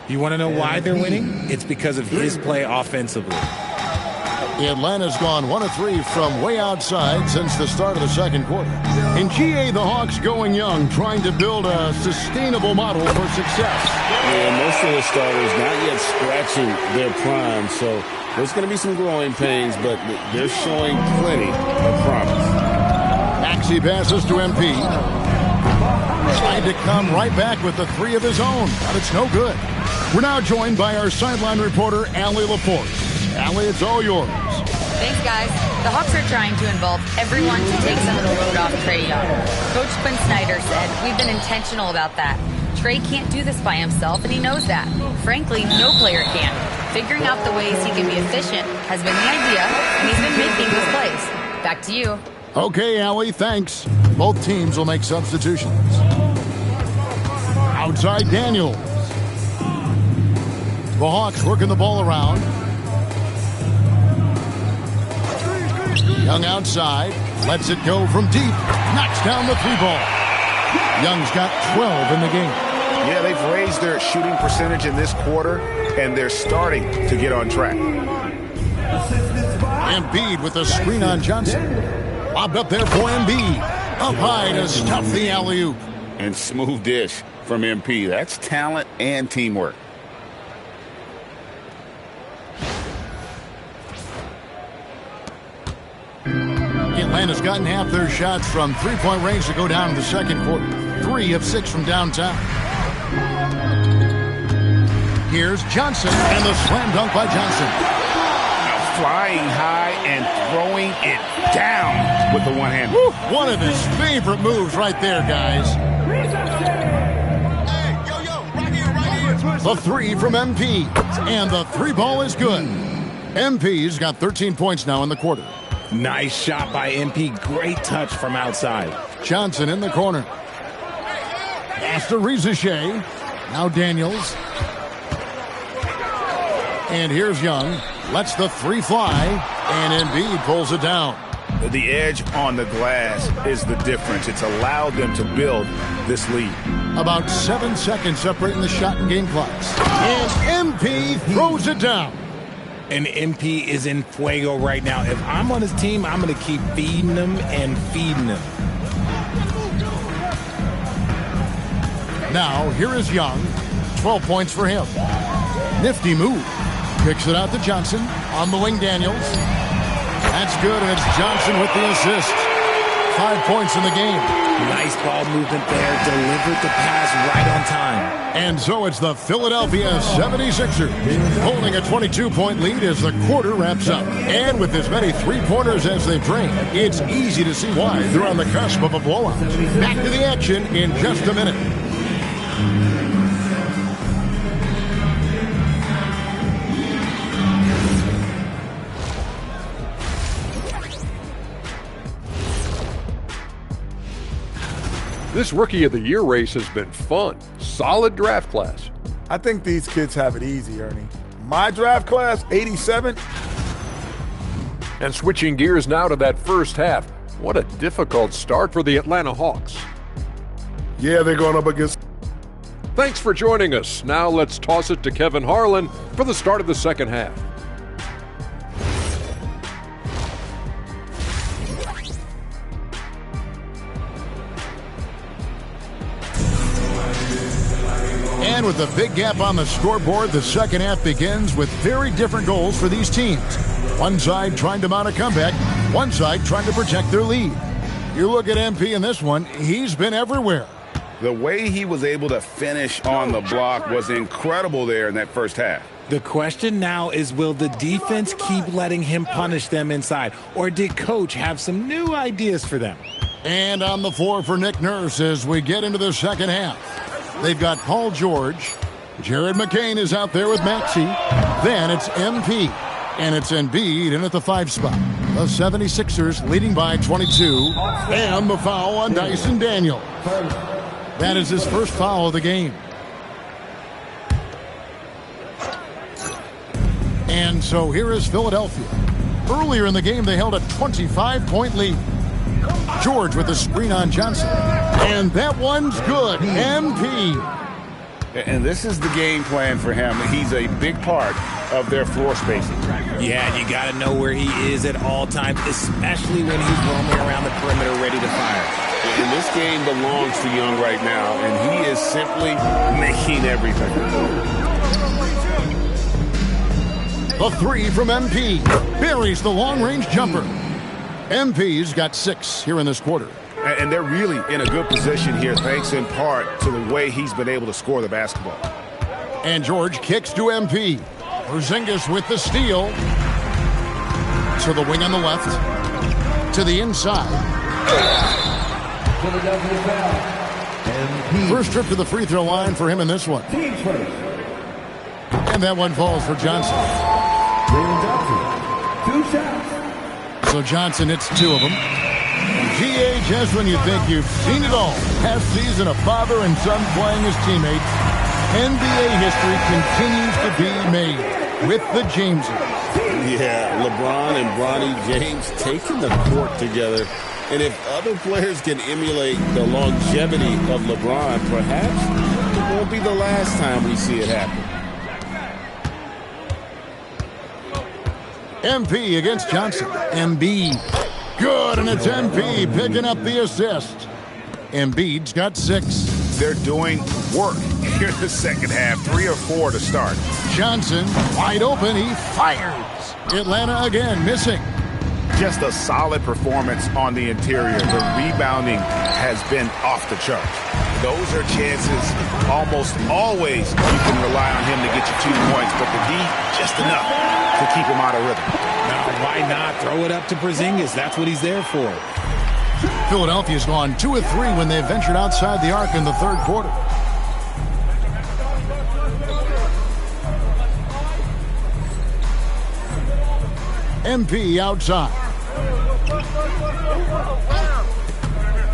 You want to know why they're winning? It's because of his play offensively. Atlanta's gone 1 of 3 from way outside since the start of the second quarter. In GA, the Hawks going young, trying to build a sustainable model for success. Yeah, most of the starters not yet scratching their prime, so there's going to be some growing pains, but they're showing plenty of promise. Maxey passes to MP. Tried to come right back with the three of his own, but it's no good. We're now joined by our sideline reporter, Allie Laporte. Allie, it's all yours. Thanks, guys. The Hawks are trying to involve everyone to take some of the load off Trae Young. Coach Quinn Snyder said, "We've been intentional about that. Trae can't do this by himself, and he knows that. Frankly, no player can. Figuring out the ways he can be efficient has been the idea, and he's been making those plays. Back to you." Okay, Allie, thanks. Both teams will make substitutions. Outside Daniels. The Hawks working the ball around. Young outside, lets it go from deep, knocks down the three ball. Young's got 12 in the game. Yeah, they've raised their shooting percentage in this quarter, and they're starting to get on track. Embiid with a screen on Johnson. Lobbed up there for Embiid. Up high to stuff the alley-oop. And smooth dish from MP. That's talent and teamwork. Atlanta's gotten half their shots from three-point range to go down in the second quarter. 3 of 6 from downtown. Here's Johnson, and the slam dunk by Johnson. flying high and throwing it down with the one hand. One of his favorite moves right there, guys. The three from MP, and the three ball is good. MP's got 13 points now in the quarter. Nice shot by MP. Great touch from outside. Johnson in the corner. Pass to Rizachet. Now Daniels. And here's Young. Lets the three fly, and Embiid pulls it down. The edge on the glass is the difference. It's allowed them to build this lead. About 7 seconds separating the shot and game clocks. And MP throws it down. And MP is in fuego right now. If I'm on his team, I'm going to keep feeding him and feeding him. Now, here is Young. 12 points for him. Nifty move. Kicks it out to Johnson. On the wing, Daniels. That's good, and it's Johnson with the assist. 5 points in the game. Nice ball movement there. Delivered the pass right on time. And so it's the Philadelphia 76ers holding a 22-point lead as the quarter wraps up. And with as many three-pointers as they've drained, it's easy to see why they're on the cusp of a blowout. Back to the action in just a minute. This Rookie of the Year race has been fun. Solid draft class. I think these kids have it easy, Ernie. My draft class, 87. And switching gears now to that first half. What a difficult start for the Atlanta Hawks. Yeah, they're going up against... Thanks for joining us. Now let's toss it to Kevin Harlan for the start of the second half. And with a big gap on the scoreboard, the second half begins with very different goals for these teams. One side trying to mount a comeback, one side trying to protect their lead. You look at MP in this one, he's been everywhere. The way he was able to finish on the block was incredible there in that first half. The question now is, will the defense keep letting him punish them inside? Or did Coach have some new ideas for them? And on the floor for Nick Nurse as we get into the second half. They've got Paul George. Jared McCain is out there with Maxey. Then it's MP. And it's Embiid in at the 5 spot. The 76ers leading by 22. And the foul on Dyson Daniel. That is his first foul of the game. And so here is Philadelphia. Earlier in the game, they held a 25-point lead. George with the screen on Johnson. And that one's good. MP. And this is the game plan for him. He's a big part of their floor spacing. Yeah, you got to know where he is at all times, especially when he's roaming around the perimeter ready to fire. And this game belongs to Young right now, and he is simply making everything. The three from MP. Buries the long-range jumper. MP's got 6 here in this quarter. And they're really in a good position here, thanks in part to the way he's been able to score the basketball. And George kicks to MP. Porzingis with the steal. To the wing on the left. To the inside. First trip to the free throw line for him in this one. And that one falls for Johnson. 2 shots. So Johnson hits 2 of them. GA, just when you think you've seen it all. Past season, a father and son playing as teammates. NBA history continues to be made with the Jameses. Yeah, LeBron and Bronny James taking the court together. And if other players can emulate the longevity of LeBron, perhaps it won't be the last time we see it happen. MP against Johnson. Embiid. Good, and it's MP picking up the assist. Embiid's got 6. They're doing work here in the second half. 3 or 4 to start. Johnson, wide open, he fires. Atlanta again, missing. Just a solid performance on the interior. The rebounding has been off the charts. Those are chances almost always you can rely on him to get you 2 points, but the D, just enough to keep him out of rhythm. Now why not throw it up to Porzingis? That's what he's there for. Philadelphia's gone 2 of 3 when they ventured outside the arc in the third quarter. MP outside.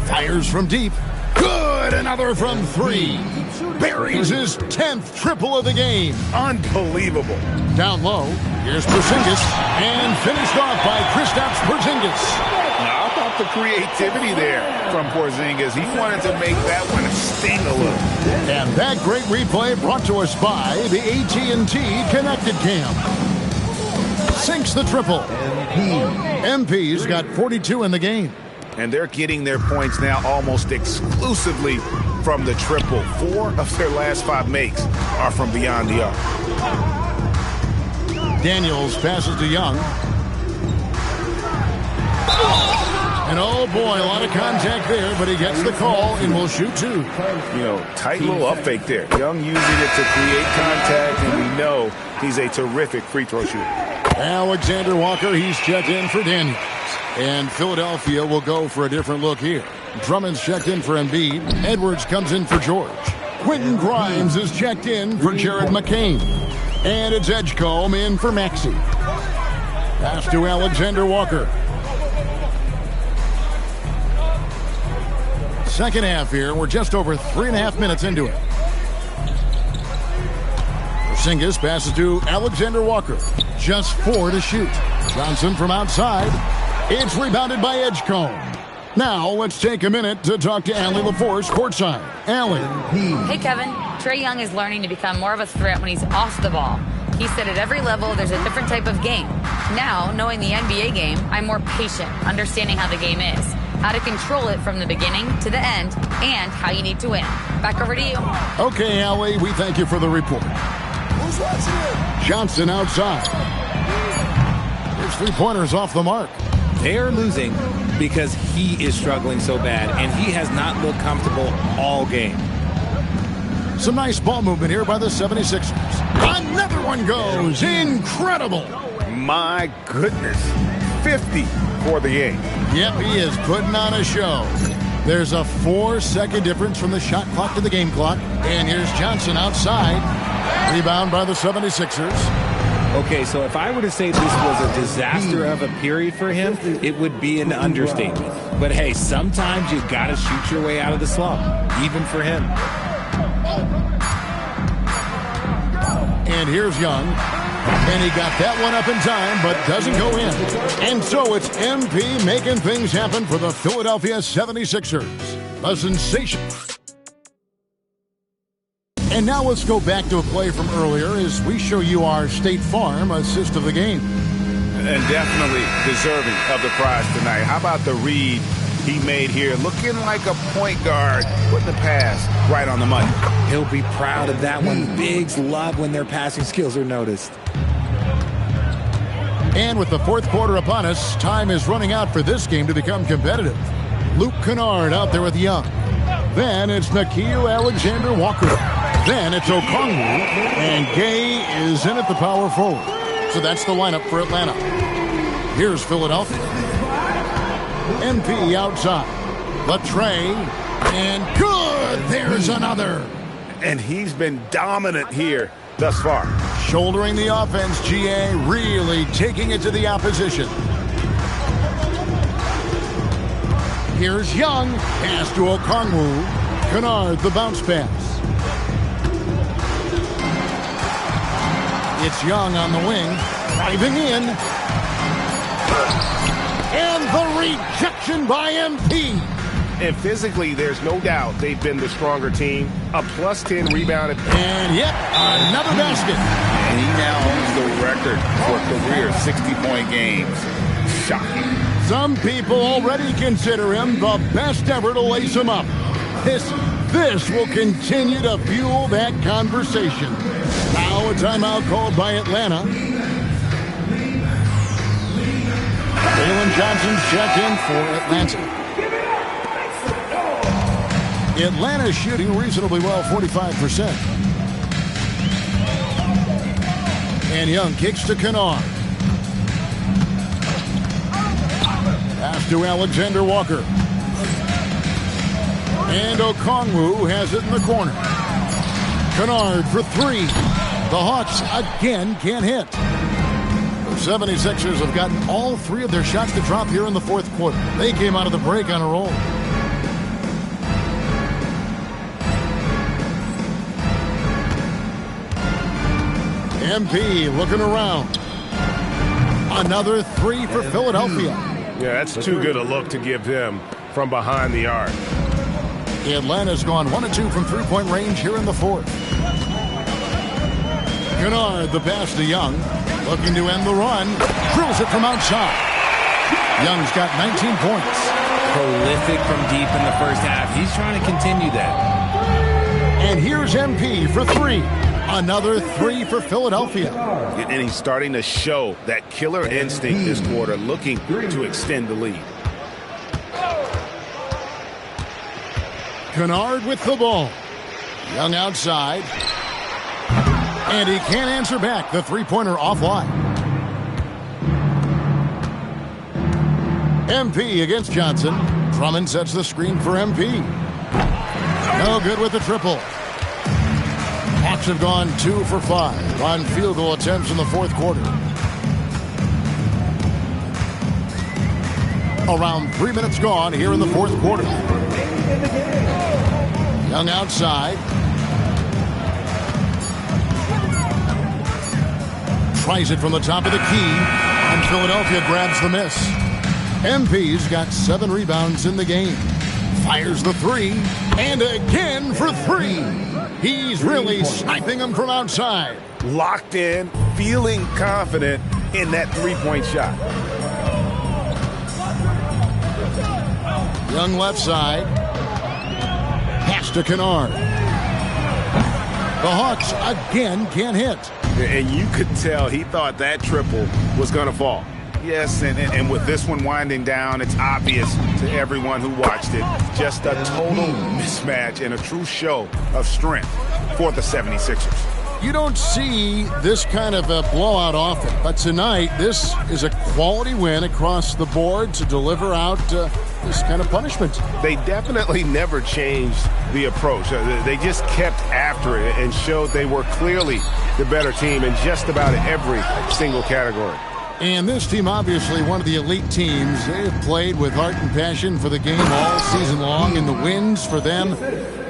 Fires from deep. Good! Another from 3. Buries his 10th triple of the game. Unbelievable. Down low, here's Porzingis, and finished off by Kristaps Porzingis. How about the creativity there from Porzingis? He wanted to make that one sting a little. And that great replay brought to us by the AT&T Connected Cam. Sinks the triple. MP's got 42 in the game. And they're getting their points now almost exclusively from the triple. 4 of their last 5 makes are from beyond the arc. Daniels passes to Young. And oh boy, a lot of contact there, but he gets the call and will shoot 2. You know, tight little up fake there. Young using it to create contact, and we know he's a terrific free throw shooter. Alexander Walker, he's checked in for Daniels. And Philadelphia will go for a different look here. Drummond's checked in for Embiid. Edwards comes in for George. Quentin Grimes is checked in for Jared McCain. And it's Edgecombe in for Maxey. Pass to Alexander Walker. Second half here. We're just over 3.5 minutes into it. Porzingis passes to Alexander Walker. Just 4 to shoot. Johnson from outside. It's rebounded by Edgecombe. Now let's take a minute to talk to Allie LaForce courtside. Allie. Hey, Kevin. Trae Young is learning to become more of a threat when he's off the ball. He said at every level there's a different type of game. Now, knowing the NBA game, I'm more patient, understanding how the game is, how to control it from the beginning to the end, and how you need to win. Back over to you. Okay, Allie, we thank you for the report. Who's watching it? Johnson outside. His 3-pointers off the mark. They are losing because he is struggling so bad, and he has not looked comfortable all game. Some nice ball movement here by the 76ers. Another one goes. Incredible. My goodness. 50 for the game. Yep, he is putting on a show. There's a 4-second difference from the shot clock to the game clock. And here's Johnson outside. Rebound by the 76ers. Okay, so if I were to say this was a disaster of a period for him, it would be an understatement. But hey, sometimes you got to shoot your way out of the slump, even for him. And here's Young. And he got that one up in time, but doesn't go in. And so it's MP making things happen for the Philadelphia 76ers. A sensation. And now let's go back to a play from earlier as we show you our State Farm assist of the game. And definitely deserving of the prize tonight. How about the read he made here? Looking like a point guard, putting the pass right on the money. He'll be proud of that one. Bigs love when their passing skills are noticed. And with the fourth quarter upon us, time is running out for this game to become competitive. Luke Kennard out there with Young. Then it's Nickeil Alexander-Walker. Then it's Okongwu, and Gay is in at the power forward. So that's the lineup for Atlanta. Here's Philadelphia. MP outside. Latrey, and good! There's another. And he's been dominant here thus far. Shouldering the offense, GA, really taking it to the opposition. Here's Young, pass to Okongwu. Kennard, the bounce pass. It's Young on the wing, driving in. And the rejection by MP. And physically, there's no doubt they've been the stronger team. A plus 10 rebound. And yep, another basket. And he now owns the record for career 60-point games. Shocking. Some people already consider him the best ever to lace him up. This will continue to fuel that conversation. Now a timeout called by Atlanta. Jalen Johnson's checked in for Atlanta. Atlanta shooting reasonably well, 45%. And Young kicks to Kennard. Pass to Alexander Walker. And Okongwu has it in the corner. Kennard for three. The Hawks again can't hit. The 76ers have gotten all three of their shots to drop here in the fourth quarter. They came out of the break on a roll. MP looking around. Another three for Philadelphia. Yeah, that's too good a look to give him from behind the arc. Atlanta's gone 1 of 2 from three-point range here in the fourth. Kennard, the pass to Young. Looking to end the run. Drills it from outside. Young's got 19 points. Prolific from deep in the first half. He's trying to continue that. And here's MP for three. Another three for Philadelphia. And he's starting to show that killer instinct this quarter, looking to extend the lead. Kennard with the ball. Young outside. And he can't answer back. The three-pointer offline. MP against Johnson. Drummond sets the screen for MP. No good with the triple. Hawks have gone 2 for 5 on field goal attempts in the fourth quarter. Around 3 minutes gone here in the fourth quarter. Young outside. Tries it from the top of the key, and Philadelphia grabs the miss. MP's got 7 rebounds in the game. Fires the three, and again for three. He's really sniping them from outside. Locked in, feeling confident in that three-point shot. Young left side. Pass to Kennard. The Hawks again can't hit. And you could tell he thought that triple was going to fall. Yes, and with this one winding down, it's obvious to everyone who watched it. Just a total mismatch and a true show of strength for the 76ers. You don't see this kind of a blowout often, but tonight this is a quality win across the board to deliver out this kind of punishment. They definitely never changed the approach. They just kept after it and showed they were clearly the better team in just about every single category. And this team, obviously one of the elite teams. They have played with heart and passion for the game all season long, and the wins for them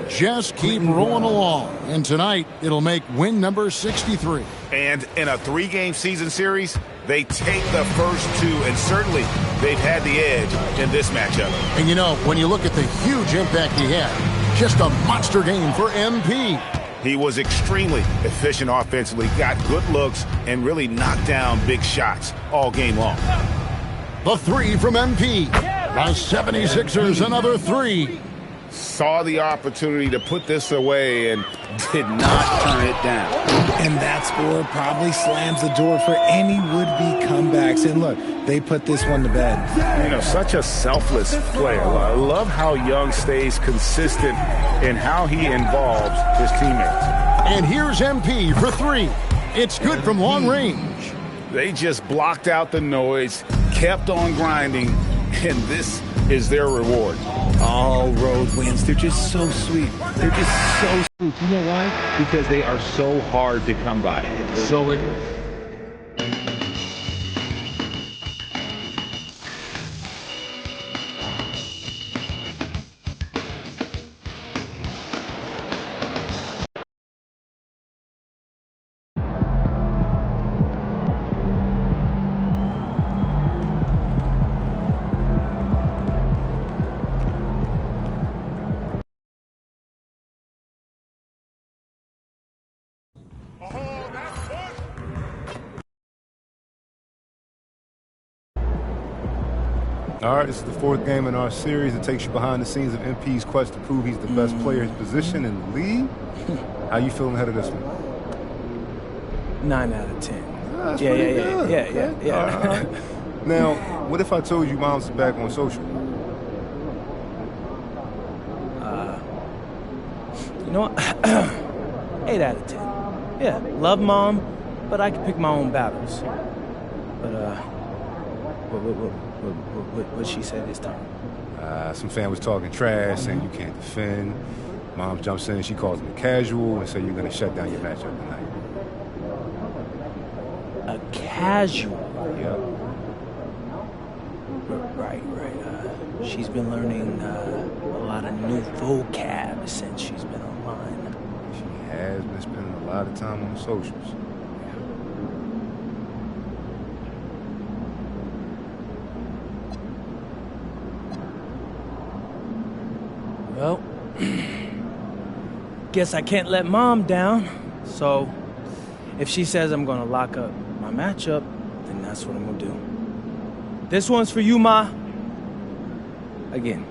just keep rolling along. And tonight, it'll make win number 63. And in a 3-game season series, they take the first 2, and certainly they've had the edge in this matchup. And you know, when you look at the huge impact he had, just a monster game for MP. He was extremely efficient offensively, got good looks, and really knocked down big shots all game long. The three from MP. The 76ers, another three. Saw the opportunity to put this away and did not turn it down. And that score probably slams the door for any would-be comebacks. And look, they put this one to bed. You know, such a selfless player. I love how Young stays consistent in how he involves his teammates. And here's MP for three. It's good from long range. They just blocked out the noise, kept on grinding, and this is their reward. All road wins. They're just so sweet. They're just so sweet. You know why? Because they are so hard to come by. So it. All right, this is the 4th game in our series. It takes you behind the scenes of MP's quest to prove he's the best player in his position in the league. How you feeling ahead of this one? 9 out of 10. That's Yeah. Now, what if I told you Mom's back on social? You know what? 8 out of 10. Yeah, love Mom, but I can pick my own battles. But What she say this time? Some fan was talking trash, saying you can't defend. Mom jumps in, she calls him a casual, and said you're going to shut down your matchup tonight. A casual? Yep. Right. She's been learning a lot of new vocab since she's been online. She has been spending a lot of time on the socials. Well, guess I can't let Mom down. So, if she says I'm gonna lock up my matchup, then that's what I'm gonna do. This one's for you, Ma. Again.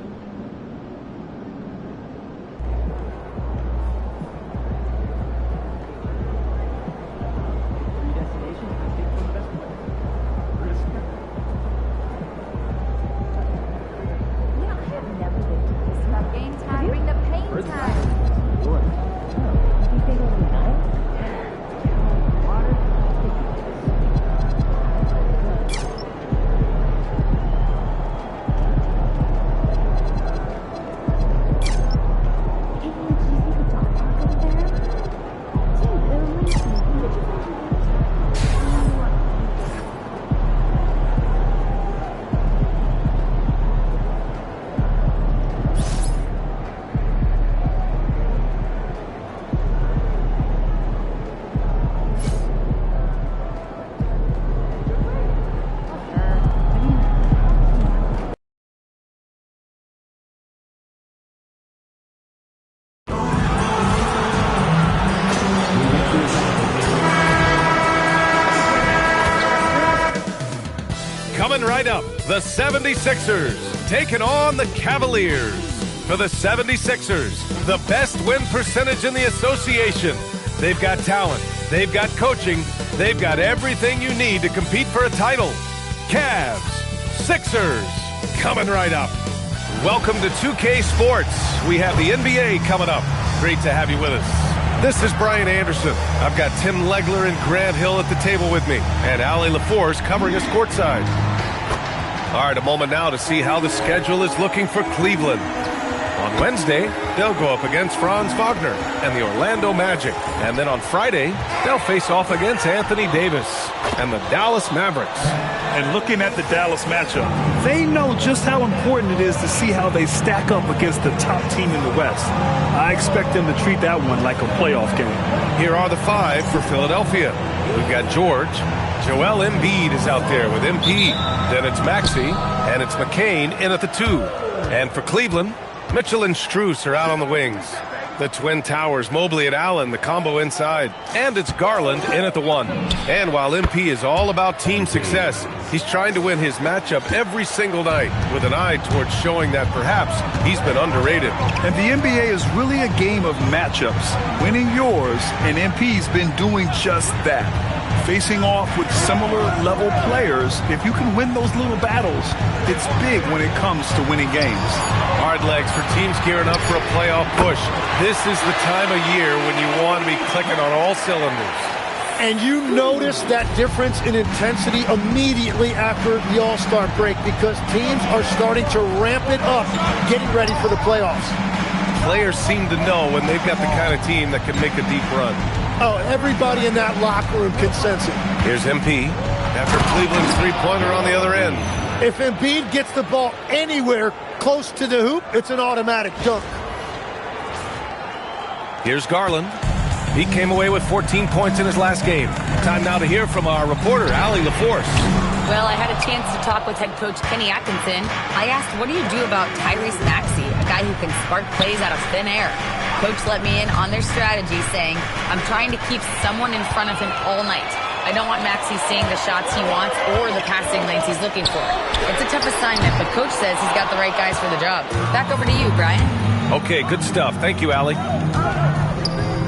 Coming right up, the 76ers taking on the Cavaliers. For the 76ers, the best win percentage in the association. They've got talent, they've got coaching, they've got everything you need to compete for a title. Cavs, Sixers, coming right up. Welcome to 2K Sports. We have the NBA coming up. Great to have you with us. This is Brian Anderson. I've got Tim Legler and Grant Hill at the table with me, and Allie LaForce covering us courtside. All right, a moment now to see how the schedule is looking for Cleveland. On Wednesday, they'll go up against Franz Wagner and the Orlando Magic. And then on Friday, they'll face off against Anthony Davis and the Dallas Mavericks. And looking at the Dallas matchup, they know just how important it is to see how they stack up against the top team in the West. I expect them to treat that one like a playoff game. Here are the five for Philadelphia. We've got George. Joel Embiid is out there with MP. Then it's Maxey, and it's McCain in at the 2. And for Cleveland, Mitchell and Strus are out on the wings. The Twin Towers, Mobley and Allen, the combo inside. And it's Garland in at the 1. And while MP is all about team success, he's trying to win his matchup every single night with an eye towards showing that perhaps he's been underrated. And the NBA is really a game of matchups. Winning yours, and MP's been doing just that. Facing off with similar level players, if you can win those little battles, it's big when it comes to winning games. Hard legs for teams gearing up for a playoff push. This is the time of year when you want to be clicking on all cylinders. And you notice that difference in intensity immediately after the All-Star break because teams are starting to ramp it up, getting ready for the playoffs. Players seem to know when they've got the kind of team that can make a deep run. Oh, everybody in that locker room can sense it. Here's MP after Cleveland's three-pointer on the other end. If Embiid gets the ball anywhere close to the hoop, it's an automatic dunk. Here's Garland. He came away with 14 points in his last game. Time now to hear from our reporter, Allie LaForce. Well, I had a chance to talk with head coach Kenny Atkinson. I asked, what do you do about Tyrese Maxey, a guy who can spark plays out of thin air? Coach let me in on their strategy, saying, I'm trying to keep someone in front of him all night. I don't want Maxey seeing the shots he wants or the passing lanes he's looking for. It's a tough assignment, but Coach says he's got the right guys for the job. Back over to you, Brian. Okay, good stuff. Thank you, Allie.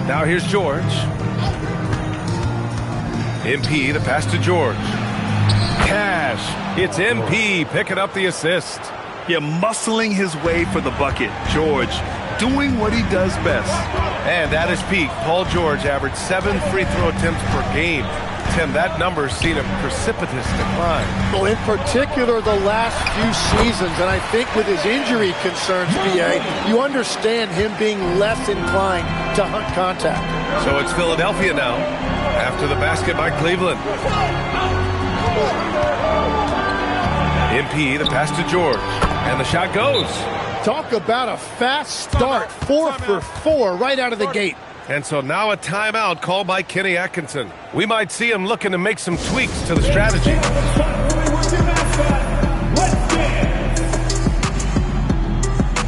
Now here's George. MP, the pass to George. Cash. It's MP picking up the assist. Yeah, muscling his way for the bucket. George doing what he does best. And at his peak, Paul George averaged 7 free throw attempts per game. Tim, that number's seen a precipitous decline. Well, in particular, the last few seasons, and I think with his injury concerns, BA, you understand him being less inclined to hunt contact. So it's Philadelphia now, after the basket by Cleveland. MP, the pass to George, and the shot goes. Talk about a fast start, 4 for 4 right out of the gate. And so now a timeout called by Kenny Atkinson. We might see him looking to make some tweaks to the strategy.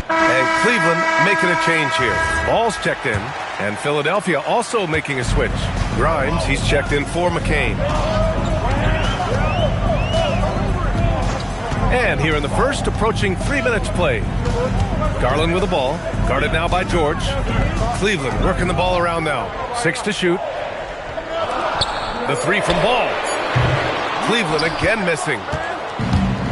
And Cleveland making a change here. Ball's checked in, and Philadelphia also making a switch. Grimes, he's checked in for McCain. And here in the first, approaching 3 minutes play. Garland with the ball, guarded now by George. Cleveland working the ball around now. 6 to shoot. The 3 from Ball. Cleveland again missing.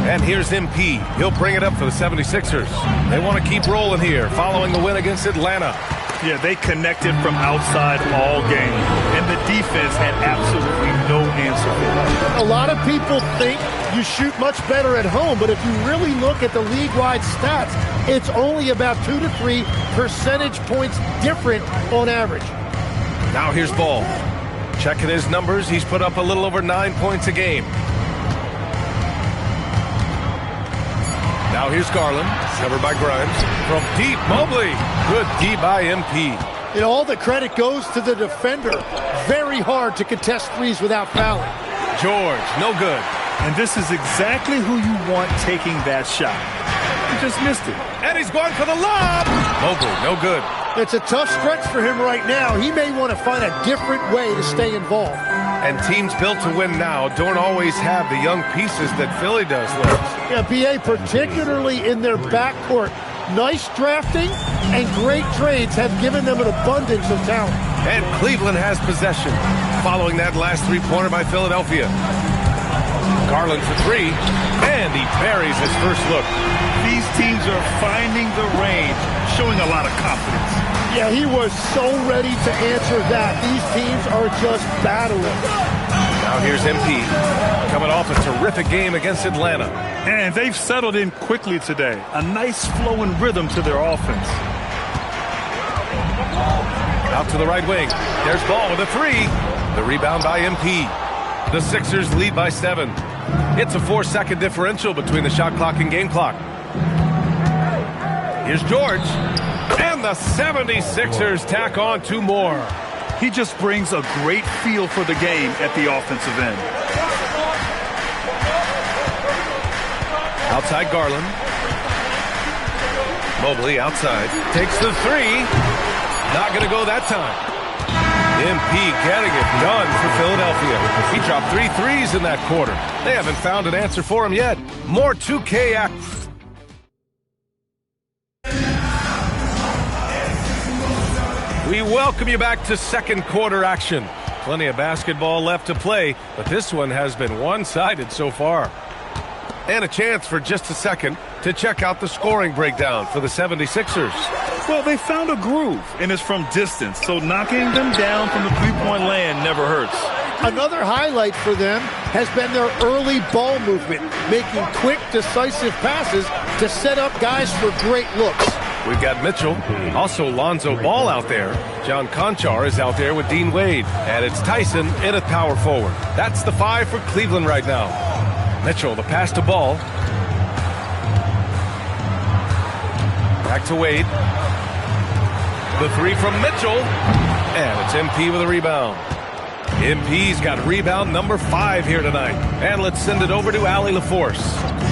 And here's MP. He'll bring it up for the 76ers. They want to keep rolling here, following the win against Atlanta. Yeah, they connected from outside all game, and the defense had absolutely no answer for it. A lot of people think you shoot much better at home, but if you really look at the league-wide stats, it's only about 2 to 3 percentage points different on average. Now here's Ball. Checking his numbers, he's put up a little over 9 points a game. Now here's Garland, covered by Grimes. From deep, Mobley. Good D by MP. And all the credit goes to the defender. Very hard to contest threes without fouling. George, no good. And this is exactly who you want taking that shot. He just missed it. And he's going for the lob. Mobley, no good. It's a tough stretch for him right now. He may want to find a different way to stay involved. And teams built to win now don't always have the young pieces that Philly does, Liz. Yeah, BA, particularly in their backcourt. Nice drafting and great trades have given them an abundance of talent. And Cleveland has possession, following that last three-pointer by Philadelphia. Garland for 3, and he buries his first look. These teams are finding the range, showing a lot of confidence. Yeah, he was so ready to answer that. These teams are just battling. Now here's MP, coming off a terrific game against Atlanta. And they've settled in quickly today. A nice flow and rhythm to their offense. Out to the right wing. There's Ball with a 3. The rebound by MP. The Sixers lead by 7. It's a 4-second differential between the shot clock and game clock. Here's George. And the 76ers tack on 2 more. He just brings a great feel for the game at the offensive end. Outside Garland. Mobley outside. Takes the 3. Not going to go that time. MP getting it done for Philadelphia. He dropped 3 threes in that quarter. They haven't found an answer for him yet. More 2K action. We welcome you back to second quarter action. Plenty of basketball left to play, but this one has been one-sided so far. And a chance for just a second to check out the scoring breakdown for the 76ers. Well, they found a groove, and it's from distance, so knocking them down from the three-point land never hurts. Another highlight for them has been their early ball movement, making quick, decisive passes to set up guys for great looks. We've got Mitchell, also Lonzo Ball out there. John Conchar is out there with Dean Wade. And it's Tyson in at power forward. That's the 5 for Cleveland right now. Mitchell, the pass to Ball. Back to Wade. The 3 from Mitchell. And it's MP with a rebound. MP's got rebound number 5 here tonight. And let's send it over to Allie LaForce.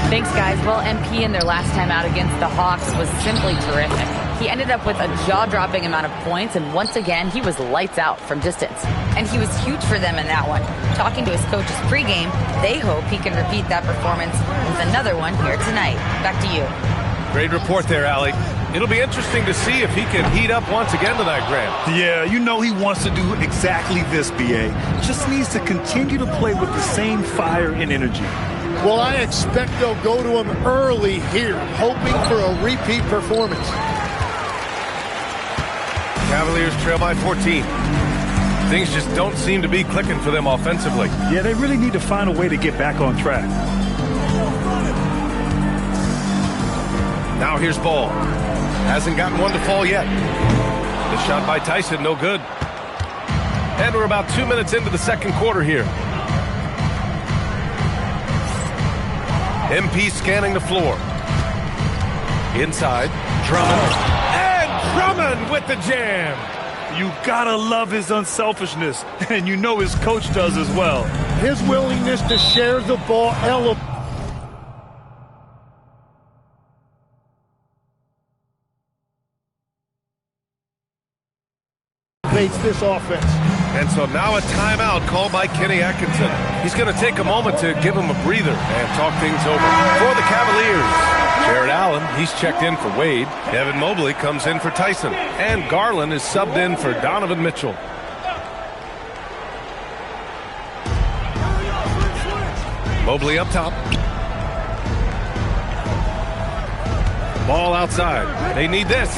Thanks, guys. Well, MP in their last time out against the Hawks was simply terrific. He ended up with a jaw-dropping amount of points, and once again, he was lights out from distance. And he was huge for them in that one. Talking to his coaches pregame, they hope he can repeat that performance with another one here tonight. Back to you. Great report there, Allie. It'll be interesting to see if he can heat up once again tonight, Grant. Yeah, you know he wants to do exactly this, BA. Just needs to continue to play with the same fire and energy. Well, I expect they'll go to him early here, hoping for a repeat performance. Cavaliers trail by 14. Things just don't seem to be clicking for them offensively. Yeah, they really need to find a way to get back on track. Now here's Ball. Hasn't gotten one to fall yet. The shot by Tyson, no good. And we're about 2 minutes into the second quarter here. MP scanning the floor. Inside, Drummond. And Drummond with the jam. You gotta love his unselfishness, and you know his coach does as well. His willingness to share the ball elevates this offense. And so now a timeout called by Kenny Atkinson. He's going to take a moment to give him a breather and talk things over. For the Cavaliers, Jared Allen, he's checked in for Wade. Evan Mobley comes in for Tyson. And Garland is subbed in for Donovan Mitchell. Mobley up top. Ball outside. They need this.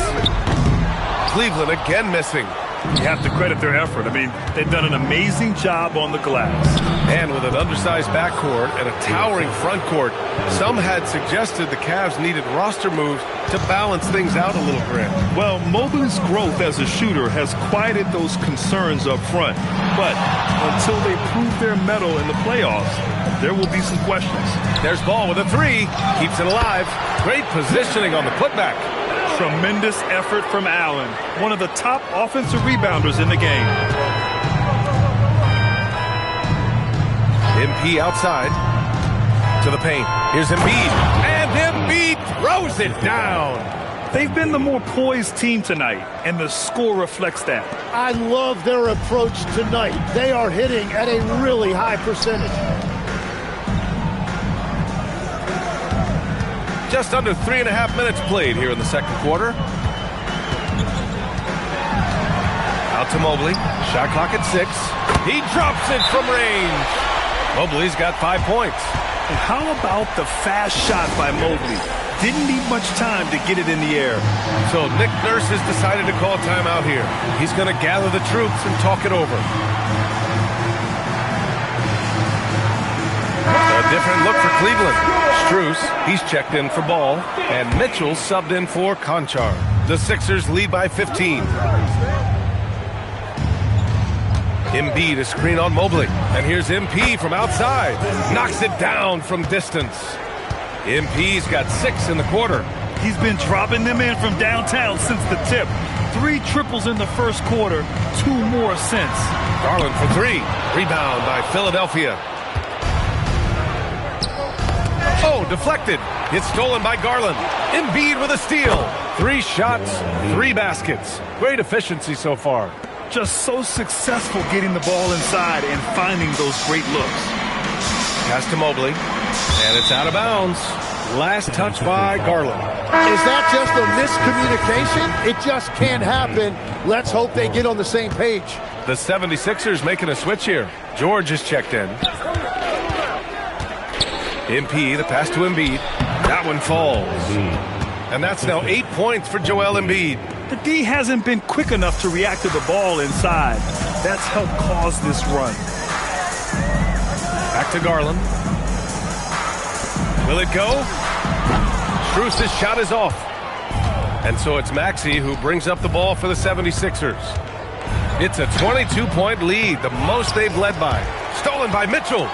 Cleveland again missing. You have to credit their effort. I mean, they've done an amazing job on the glass. And with an undersized backcourt and a towering front court, some had suggested the Cavs needed roster moves to balance things out a little bit. Well, Mobley's growth as a shooter has quieted those concerns up front. But until they prove their mettle in the playoffs, there will be some questions. There's Ball with a three. Keeps it alive. Great positioning on the putback. Tremendous effort from Allen, one of the top offensive rebounders in the game. MP outside to the paint. Here's Embiid, and Embiid throws it down. They've been the more poised team tonight, and the score reflects that. I love their approach tonight. They are hitting at a really high percentage. Just under 3.5 minutes played here in the second quarter. Out to Mobley. Shot clock at 6. He drops it from range. Mobley's got 5 points. And how about the fast shot by Mobley? Didn't need much time to get it in the air. So Nick Nurse has decided to call timeout here. He's going to gather the troops and talk it over. A different look for Cleveland. Strus, he's checked in for Ball, and Mitchell subbed in for Conchar. The Sixers lead by 15. Embiid a screen on Mobley, and here's MP from outside. Knocks it down from distance. MP's got 6 in the quarter. He's been dropping them in from downtown since the tip. 3 triples in the first quarter, 2 more since. Garland for 3. Rebound by Philadelphia. Oh, deflected. It's stolen by Garland. Embiid with a steal. 3 shots, 3 baskets. Great efficiency so far. Just so successful getting the ball inside and finding those great looks. Pass to Mobley, and it's out of bounds. Last touch by Garland. Is that just a miscommunication? It just can't happen. Let's hope they get on the same page. The 76ers making a switch here. George is checked in. MP, the pass to Embiid. That one falls. And that's now 8 points for Joel Embiid. The D hasn't been quick enough to react to the ball inside. That's helped cause this run. Back to Garland. Will it go? Strus's shot is off. And so it's Maxey who brings up the ball for the 76ers. It's a 22-point lead, the most they've led by. Stolen by Mitchell.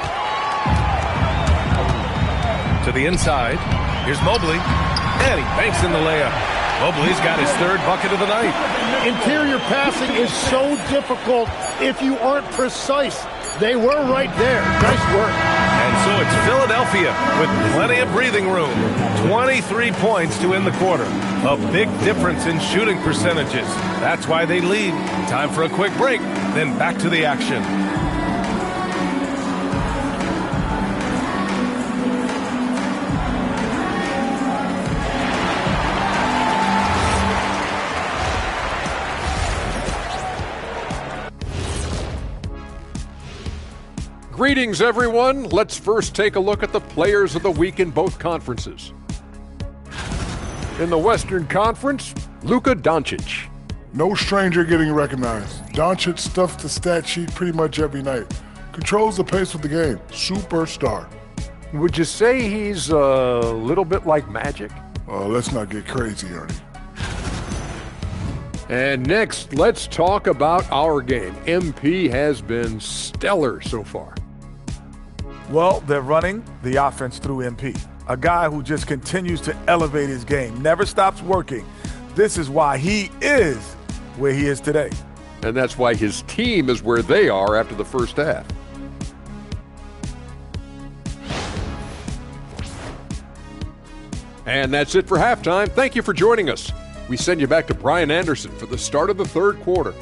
To the inside. Here's Mobley. And he banks in the layup. Mobley's got his 3rd bucket of the night. Interior passing is so difficult if you aren't precise. They were right there. Nice work. And so it's Philadelphia with plenty of breathing room. 23 points to end the quarter. A big difference in shooting percentages. That's why they lead. Time for a quick break, then back to the action. Greetings, everyone. Let's first take a look at the players of the week in both conferences. In the Western Conference, Luka Doncic. No stranger getting recognized. Doncic stuffs the stat sheet pretty much every night. Controls the pace of the game. Superstar. Would you say he's a little bit like Magic? Let's not get crazy, Ernie. And next, let's talk about our game. MP has been stellar so far. Well, they're running the offense through MP. A guy who just continues to elevate his game, never stops working. This is why he is where he is today. And that's why his team is where they are after the first half. And that's it for halftime. Thank you for joining us. We send you back to Brian Anderson for the start of the third quarter.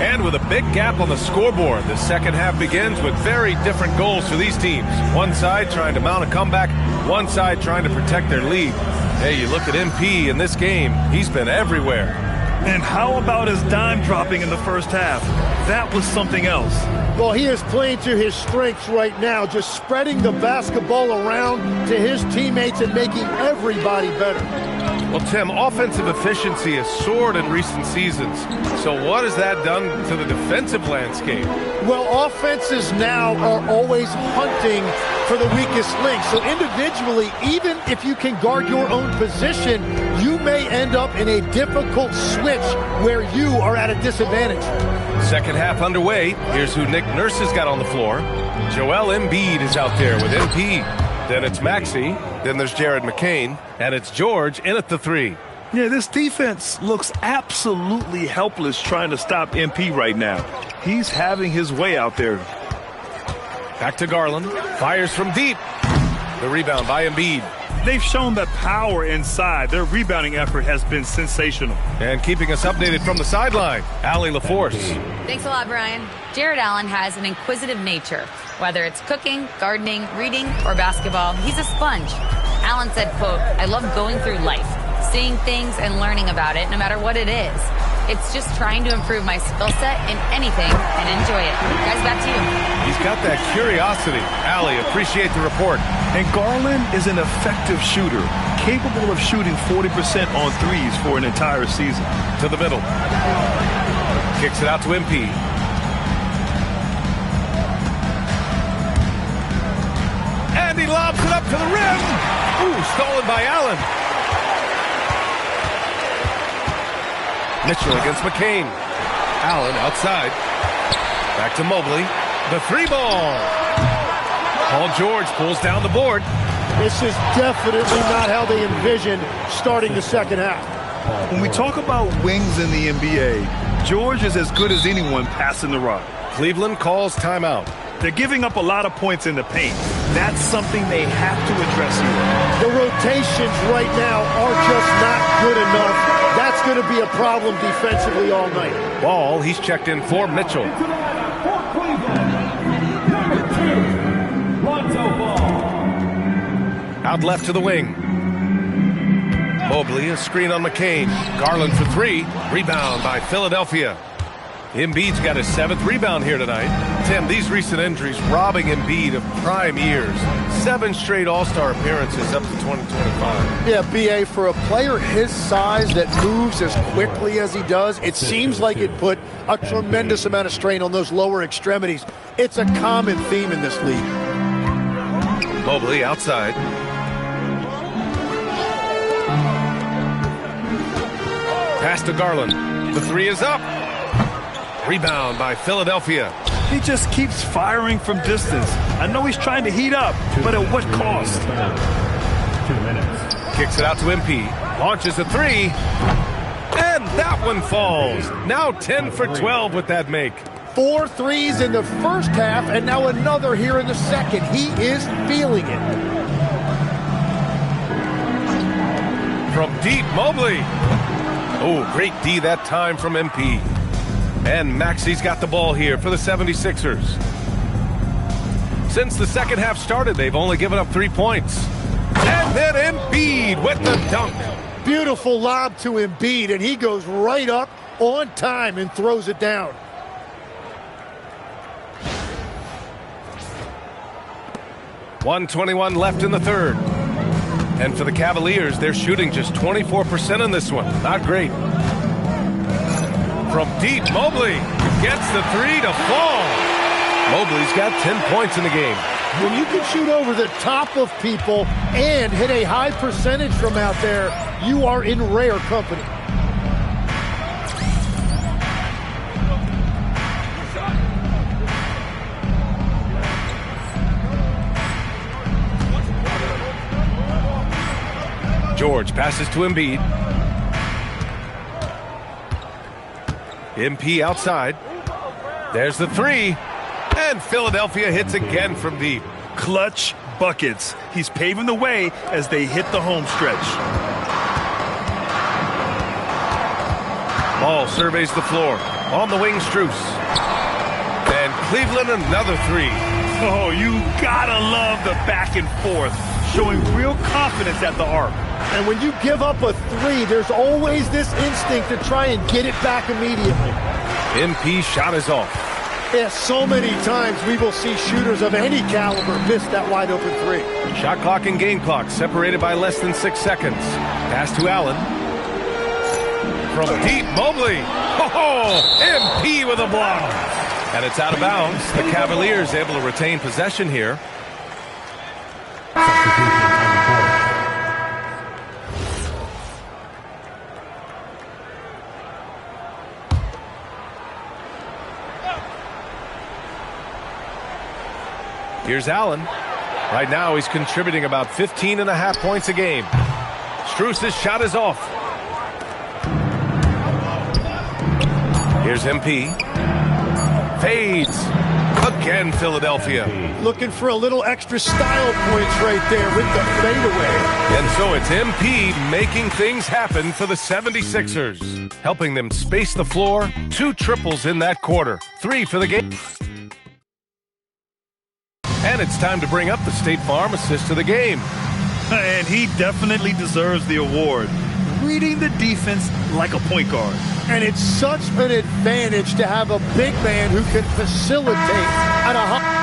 And with a big gap on the scoreboard, the second half begins with very different goals for these teams. One side trying to mount a comeback, one side trying to protect their lead. Hey, you look at MP in this game, he's been everywhere. And how about his dime dropping in the first half? That was something else. Well, he is playing to his strengths right now, just spreading the basketball around to his teammates and making everybody better. Well, Tim, offensive efficiency has soared in recent seasons. So what has that done to the defensive landscape? Well, offenses now are always hunting for the weakest link. So individually, even if you can guard your own position, you may end up in a difficult switch where you are at a disadvantage. Second half underway. Here's who Nick Nurse has got on the floor. Joel Embiid is out there with MP. Then it's Maxey. Then there's Jared McCain. And it's George in at the three. Yeah, this defense looks absolutely helpless trying to stop MP right now. He's having his way out there. Back to Garland. Fires from deep. The rebound by Embiid. They've shown that power inside. Their rebounding effort has been sensational. And keeping us updated from the sideline, Allie LaForce. Thanks a lot, Brian. Jared Allen has an inquisitive nature. Whether it's cooking, gardening, reading, or basketball, he's a sponge. Allen said, quote, "I love going through life, seeing things and learning about it no matter what it is. It's just trying to improve my skill set in anything and enjoy it." Guys, back to you. He's got that curiosity. Allie, appreciate the report. And Garland is an effective shooter, capable of shooting 40% on threes for an entire season. To the middle. Kicks it out to MP. And he lobs it up to the rim. Ooh, stolen by Allen. Mitchell against McCain. Allen outside. Back to Mobley. The three ball. Paul George pulls down the board. This is definitely not how they envisioned starting the second half. When we talk about wings in the NBA, George is as good as anyone passing the rock. Cleveland calls timeout. They're giving up a lot of points in the paint. That's something they have to address here. The rotations right now are just not good enough. That's going to be a problem defensively all night. Ball, he's checked in for Mitchell. Out left to the wing. Mobley, a screen on McCain. Garland for three. Rebound by Philadelphia. Embiid's got his 7th rebound here tonight. Tim, these recent injuries robbing Embiid of prime years. 7 straight All-Star appearances up to 2025. Yeah, B.A., for a player his size that moves as quickly as he does, it seems like it put a tremendous amount of strain on those lower extremities. It's a common theme in this league. Mobley outside. Pass to Garland. The three is up. Rebound by Philadelphia. He just keeps firing from distance. I know he's trying to heat up, but at what cost? 2 minutes. Kicks it out to MP. Launches a three. And that one falls. Now 10 for 12 with that make. 4 threes in the first half, and now another here in the second. He is feeling it. From deep, Mobley. Oh, great D that time from MP. And Maxey's got the ball here for the 76ers. Since the second half started, they've only given up 3 points. And then Embiid with the dunk. Beautiful lob to Embiid, and he goes right up on time and throws it down. .121 left in the third. And for the Cavaliers, they're shooting just 24% in this one. Not great. From deep, Mobley gets the three to fall. Mobley's got 10 points in the game. When you can shoot over the top of people and hit a high percentage from out there, you are in rare company. George passes to Embiid. MP outside. There's the three. And Philadelphia hits again from deep. Clutch buckets. He's paving the way as they hit the home stretch. Ball surveys the floor. On the wing, Strus. And Cleveland another three. Oh, you gotta love the back and forth, showing real confidence at the arc. And when you give up a three, there's always this instinct to try and get it back immediately. MP's shot is off. Yeah, so many times we will see shooters of any caliber miss that wide open three. Shot clock and game clock separated by less than 6 seconds. Pass to Allen. From deep, Mobley. Oh, MP with a block. And it's out of bounds. The Cavaliers able to retain possession here. Here's Allen. Right now he's contributing about 15.5 points a game. Strus's shot is off. Here's MP. Fades. Again, Philadelphia. Looking for a little extra style points right there with the fadeaway. And so it's MP making things happen for the 76ers. Helping them space the floor. 2 triples in that quarter. 3 for the game. And it's time to bring up the State Farm assist of the game. And he definitely deserves the award. Reading the defense like a point guard. And it's such an advantage to have a big man who can facilitate at a high.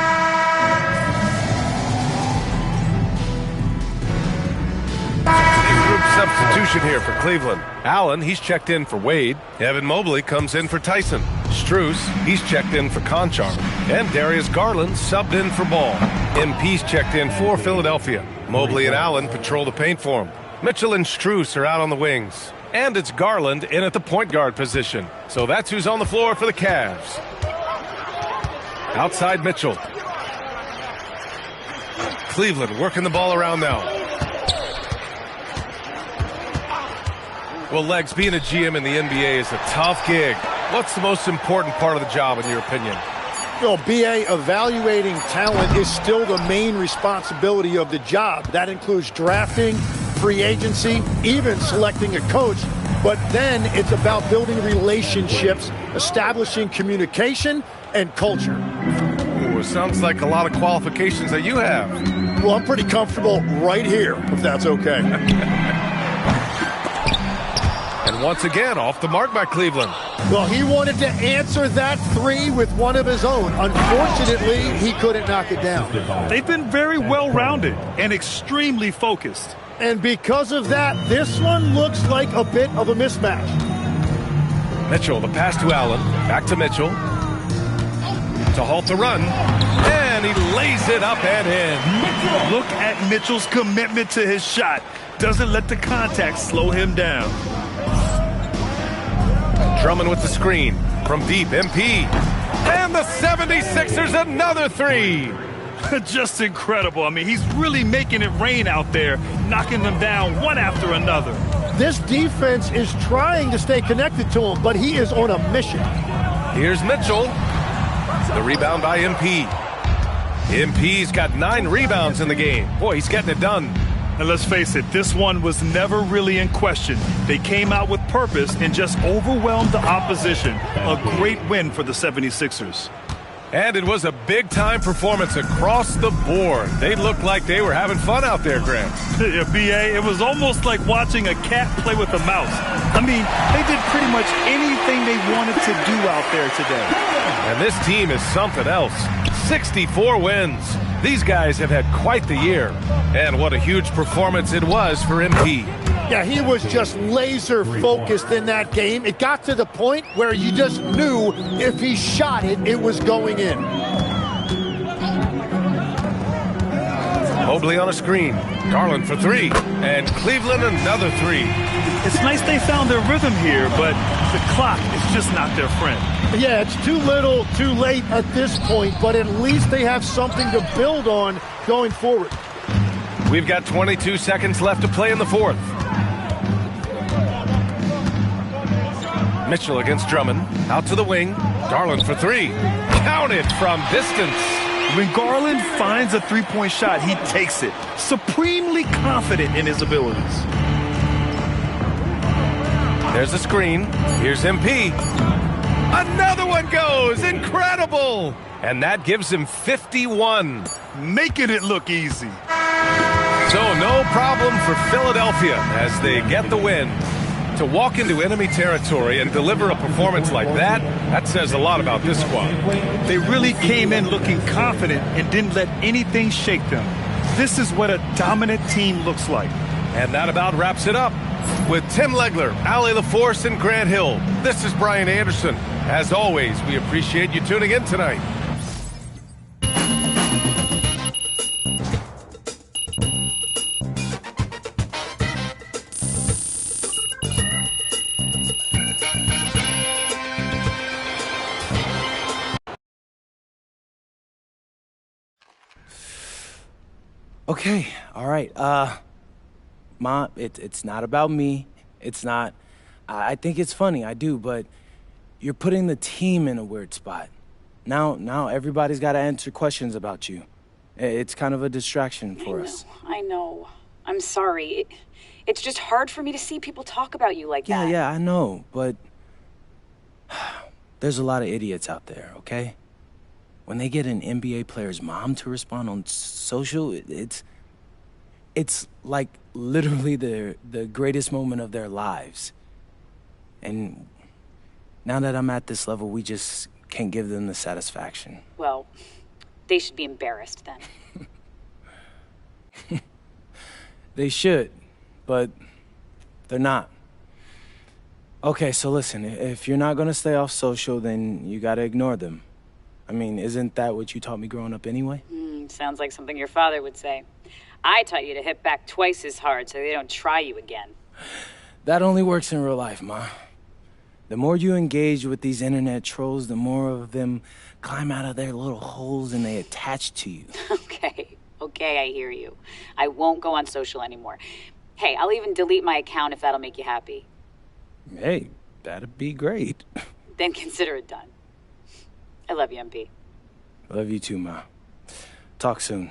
Group substitution here for Cleveland. Allen, he's checked in for Wade. Evan Mobley comes in for Tyson. Strus, he's checked in for Conchar. And Darius Garland subbed in for Ball. MP's checked in for Philadelphia. Mobley and Allen patrol the paint for him. Mitchell and Strus are out on the wings. And it's Garland in at the point guard position. So that's who's on the floor for the Cavs. Outside Mitchell. Cleveland working the ball around now. Well, Legs, being a GM in the NBA is a tough gig. What's the most important part of the job, in your opinion? Well, BA, evaluating talent is still the main responsibility of the job. That includes drafting, free agency, even selecting a coach. But then it's about building relationships, establishing communication, and culture. Ooh, it sounds like a lot of qualifications that you have. Well, I'm pretty comfortable right here, if that's okay. And once again, off the mark by Cleveland. Well, he wanted to answer that three with one of his own. Unfortunately, he couldn't knock it down. They've been very well-rounded and extremely focused. And because of that, this one looks like a bit of a mismatch. Mitchell, the pass to Allen. Back to Mitchell. To halt the run. And he lays it up and in. Look at Mitchell's commitment to his shot. Doesn't let the contact slow him down. Drummond with the screen. From deep, MP. And the 76ers another three. Just incredible. I mean, he's really making it rain out there, knocking them down one after another. This defense is trying to stay connected to him, but he is on a mission. Here's Mitchell. The rebound by MP. MP's got 9 rebounds in the game. Boy, he's getting it done. And let's face it, this one was never really in question. They came out with purpose and just overwhelmed the opposition. A great win for the 76ers. And it was a big-time performance across the board. They looked like they were having fun out there, Grant. Yeah, B.A., it was almost like watching a cat play with a mouse. I mean, they did pretty much anything they wanted to do out there today. And this team is something else. 64 wins. These guys have had quite the year. And what a huge performance it was for MP. Yeah, he was just laser focused in that game. It got to the point where you just knew if he shot it, it was going in. Mobley on a screen. Garland for three. And Cleveland another three. It's nice they found their rhythm here, but the clock is just not their friend. Yeah, it's too little, too late at this point, but at least they have something to build on going forward. We've got 22 seconds left to play in the fourth. Mitchell against Drummond. Out to the wing. Garland for three. Counted from distance. When Garland finds a three-point shot, he takes it. Supremely confident in his abilities. There's a screen. Here's MP. Another one goes. Incredible. And that gives him 51. Making it look easy. So no problem for Philadelphia as they get the win. To walk into enemy territory and deliver a performance like that, that says a lot about this squad. They really came in looking confident and didn't let anything shake them. This is what a dominant team looks like. And that about wraps it up. With Tim Legler, Ali LaForce, and Grant Hill, this is Brian Anderson. As always, we appreciate you tuning in tonight. Okay, all right. Ma, it's not about me. It's not. I think it's funny, I do, but you're putting the team in a weird spot. Now everybody's got to answer questions about you. It's kind of a distraction for us. I know. I'm sorry. It's just hard for me to see people talk about you like that. Yeah, I know, but there's a lot of idiots out there, okay? When they get an NBA player's mom to respond on social, it's like literally the greatest moment of their lives. And now that I'm at this level, we just can't give them the satisfaction. Well, they should be embarrassed then. They should, but they're not. Okay, so listen, if you're not gonna stay off social, then you gotta ignore them. I mean, isn't that what you taught me growing up anyway? Sounds like something your father would say. I taught you to hit back twice as hard so they don't try you again. That only works in real life, Ma. The more you engage with these internet trolls, the more of them climb out of their little holes and they attach to you. Okay, I hear you. I won't go on social anymore. Hey, I'll even delete my account if that'll make you happy. Hey, that'd be great. Then consider it done. I love you, MP. Love you too, Ma. Talk soon.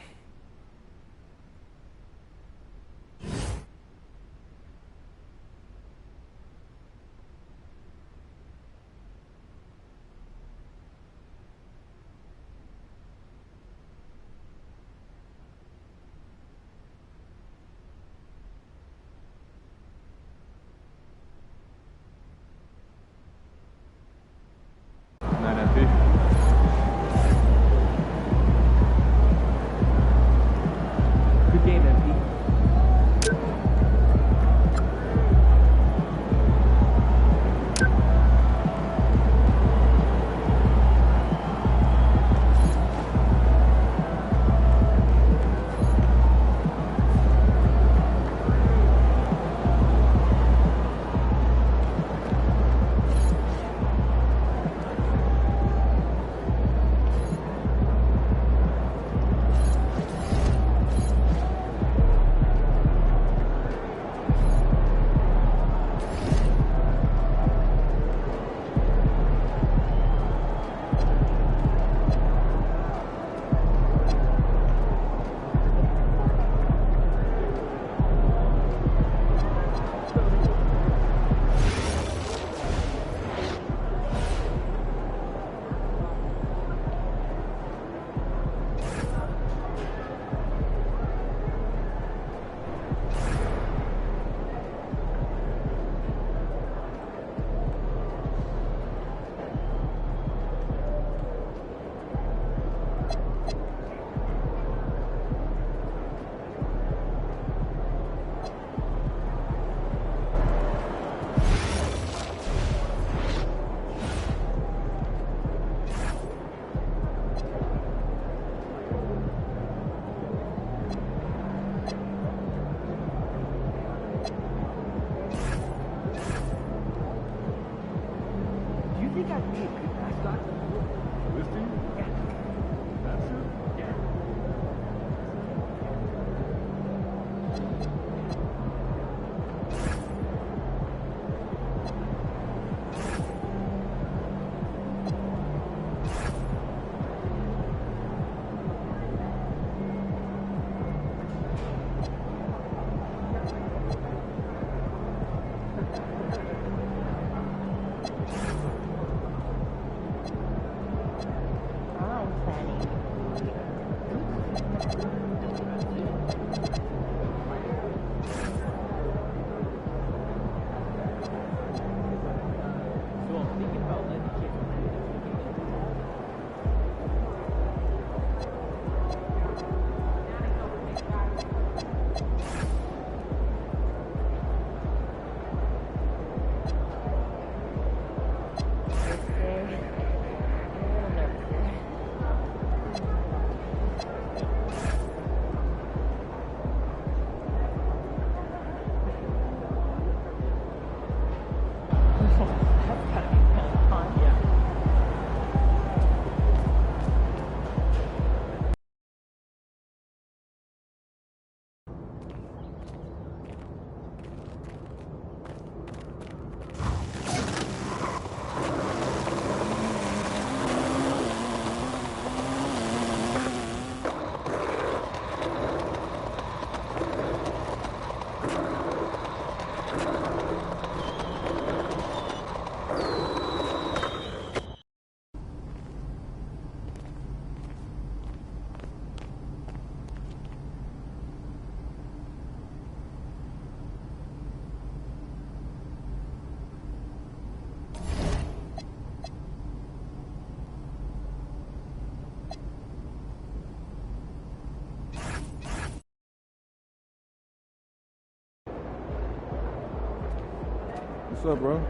What's up, bro?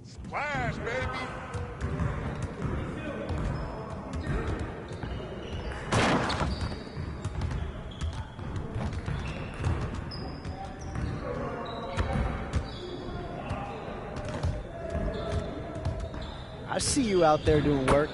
Splash, baby. I see you out there doing work.